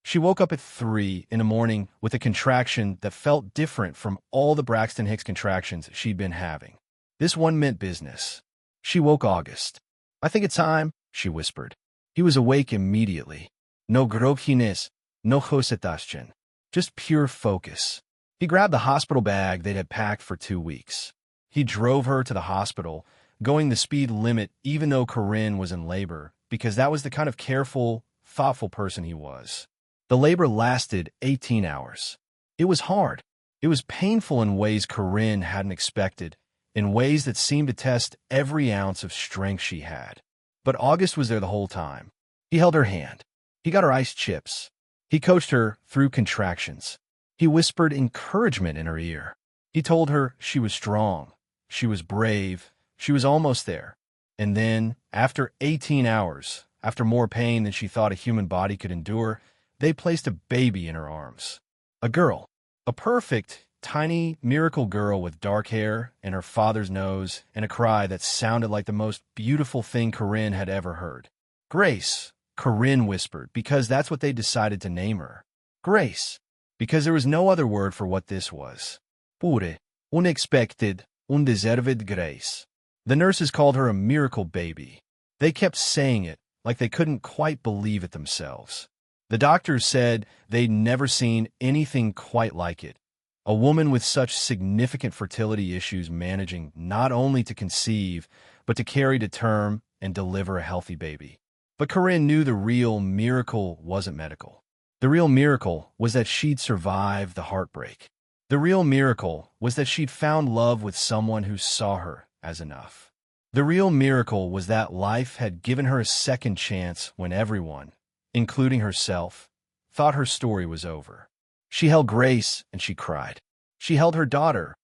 She woke up at 3 in the morning with a contraction that felt different from all the Braxton Hicks contractions she'd been having. This one meant business. She woke August. "I think it's time," she whispered. He was awake immediately. No grogginess, no hosetaschen, just pure focus. He grabbed the hospital bag they'd had packed for 2 weeks. He drove her to the hospital, going the speed limit even though Corinne was in labor, because that was the kind of careful, thoughtful person he was. The labor lasted 18 hours. It was hard. It was painful in ways Corinne hadn't expected, in ways that seemed to test every ounce of strength she had. But August was there the whole time. He held her hand. He got her iced chips. He coached her through contractions. He whispered encouragement in her ear. He told her she was strong. She was brave. She was almost there. And then, after 18 hours, after more pain than she thought a human body could endure, they placed a baby in her arms. A girl. A perfect, tiny miracle girl with dark hair and her father's nose and a cry that sounded like the most beautiful thing Corinne had ever heard. "Grace," Corinne whispered, because that's what they decided to name her. Grace, because there was no other word for what this was. Pure, unexpected, undeserved grace. The nurses called her a miracle baby. They kept saying it like they couldn't quite believe it themselves. The doctors said they'd never seen anything quite like it. A woman with such significant fertility issues managing not only to conceive, but to carry to term and deliver a healthy baby. But Corinne knew the real miracle wasn't medical. The real miracle was that she'd survived the heartbreak. The real miracle was that she'd found love with someone who saw her as enough. The real miracle was that life had given her a second chance when everyone, including herself, thought her story was over. She held Grace and she cried. She held her daughter,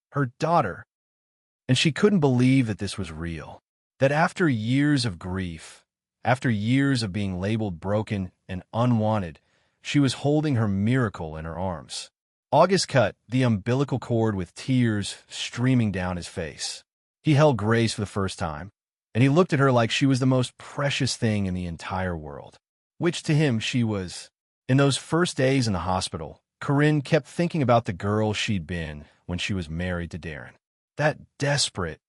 and she couldn't believe that this was real. That after years of grief, after years of being labeled broken and unwanted, she was holding her miracle in her arms. August cut the umbilical cord with tears streaming down his face. He held Grace for the first time, and he looked at her like she was the most precious thing in the entire world, which to him she was. In those first days in the hospital, Corinne kept thinking about the girl she'd been when she was married to Darren. That desperate,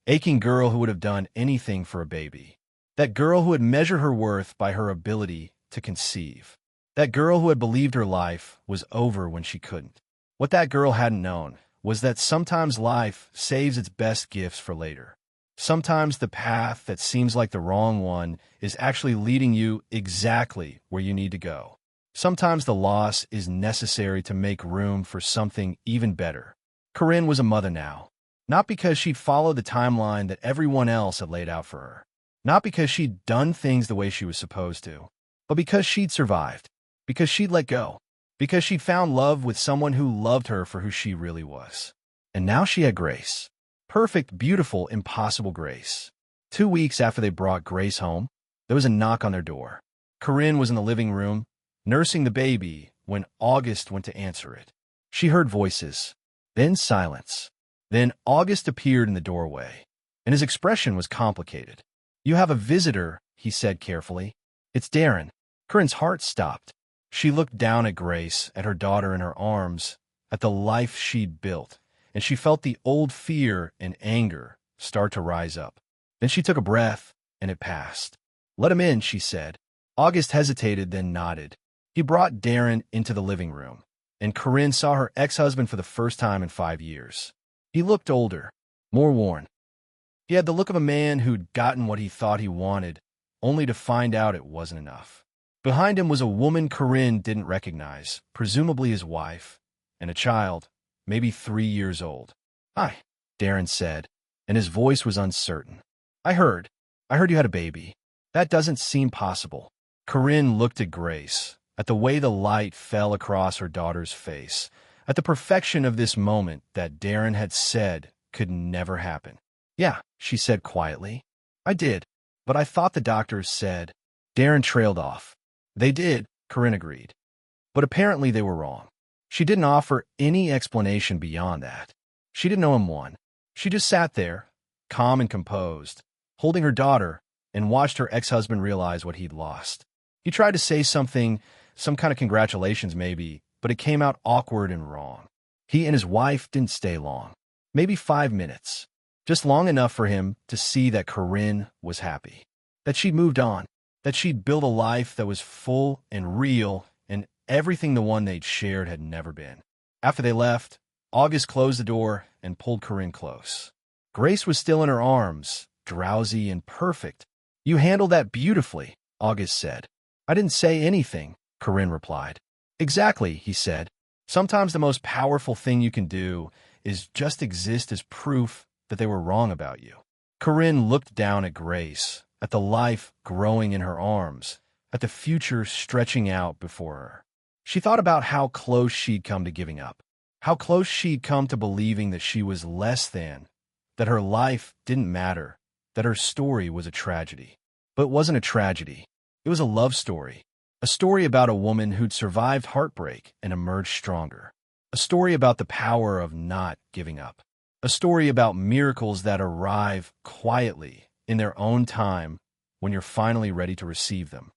aching girl who would have done anything for a baby. That girl who had measured her worth by her ability to conceive. That girl who had believed her life was over when she couldn't. What that girl hadn't known was that sometimes life saves its best gifts for later. Sometimes the path that seems like the wrong one is actually leading you exactly where you need to go. Sometimes the loss is necessary to make room for something even better. Corinne was a mother now, not because she'd followed the timeline that everyone else had laid out for her, not because she'd done things the way she was supposed to, but because she'd survived, because she'd let go, because she'd found love with someone who loved her for who she really was. And now she had Grace. Perfect, beautiful, impossible Grace. 2 weeks after they brought Grace home, there was a knock on their door. Corinne was in the living room, nursing the baby, when August went to answer it. She heard voices, then silence. Then August appeared in the doorway, and his expression was complicated. "You have a visitor," he said carefully. "It's Darren." Corinne's heart stopped. She looked down at Grace, at her daughter in her arms, at the life she'd built, and she felt the old fear and anger start to rise up. Then she took a breath, and it passed. "Let him in," she said. August hesitated, then nodded. He brought Darren into the living room, and Corinne saw her ex-husband for the first time in 5 years. He looked older, more worn. He had the look of a man who'd gotten what he thought he wanted, only to find out it wasn't enough. Behind him was a woman Corinne didn't recognize, presumably his wife, and a child, maybe 3 years old. "Hi," Darren said, and his voice was uncertain. I heard you had a baby. That doesn't seem possible." Corinne looked at Grace, at the way the light fell across her daughter's face, at the perfection of this moment that Darren had said could never happen. "Yeah," she said quietly. "I did, but I thought the doctors said—" Darren trailed off. "They did," Corinne agreed. But apparently they were wrong. She didn't offer any explanation beyond that. She didn't owe him one. She just sat there, calm and composed, holding her daughter, and watched her ex-husband realize what he'd lost. He tried to say something, some kind of congratulations maybe, but it came out awkward and wrong. He and his wife didn't stay long. Maybe 5 minutes. Just long enough for him to see that Corinne was happy. That she'd moved on. That she'd built a life that was full and real, and everything the one they'd shared had never been. After they left, August closed the door and pulled Corinne close. Grace was still in her arms, drowsy and perfect. "You handled that beautifully," August said. "I didn't say anything," Corinne replied. "Exactly," he said. "Sometimes the most powerful thing you can do is just exist as proof that they were wrong about you." Corinne looked down at Grace, at the life growing in her arms, at the future stretching out before her. She thought about how close she'd come to giving up, how close she'd come to believing that she was less than, that her life didn't matter, that her story was a tragedy. But it wasn't a tragedy. It was a love story. A story about a woman who'd survived heartbreak and emerged stronger. A story about the power of not giving up. A story about miracles that arrive quietly in their own time when you're finally ready to receive them.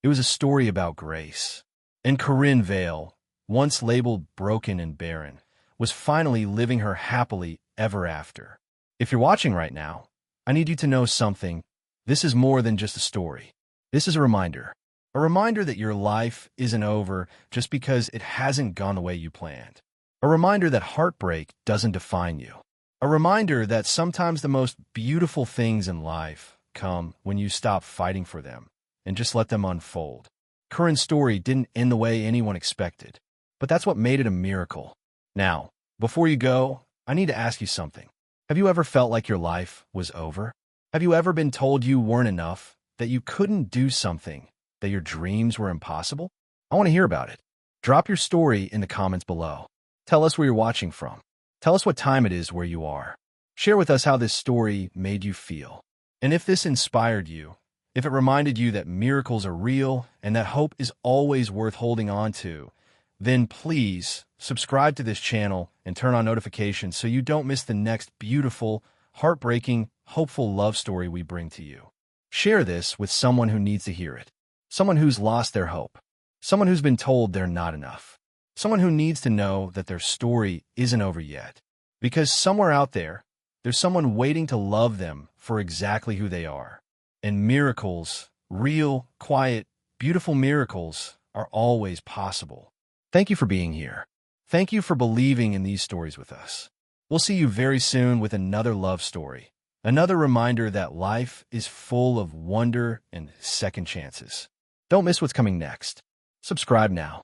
It was a story about grace. And Corinne Vale, once labeled broken and barren, was finally living her happily ever after. If you're watching right now, I need you to know something. This is more than just a story. This is a reminder that your life isn't over just because it hasn't gone the way you planned. A reminder that heartbreak doesn't define you. A reminder that sometimes the most beautiful things in life come when you stop fighting for them and just let them unfold. Corinne's story didn't end the way anyone expected, but that's what made it a miracle. Now, before you go, I need to ask you something. Have you ever felt like your life was over? Have you ever been told you weren't enough, that you couldn't do something, that your dreams were impossible? I want to hear about it. Drop your story in the comments below. Tell us where you're watching from. Tell us what time it is where you are. Share with us how this story made you feel. And if this inspired you, if it reminded you that miracles are real and that hope is always worth holding on to, then please subscribe to this channel and turn on notifications so you don't miss the next beautiful, heartbreaking, hopeful love story we bring to you. Share this with someone who needs to hear it. Someone who's lost their hope. Someone who's been told they're not enough. Someone who needs to know that their story isn't over yet. Because somewhere out there, there's someone waiting to love them for exactly who they are. And miracles, real, quiet, beautiful miracles, are always possible. Thank you for being here. Thank you for believing in these stories with us. We'll see you very soon with another love story. Another reminder that life is full of wonder and second chances. Don't miss what's coming next. Subscribe now.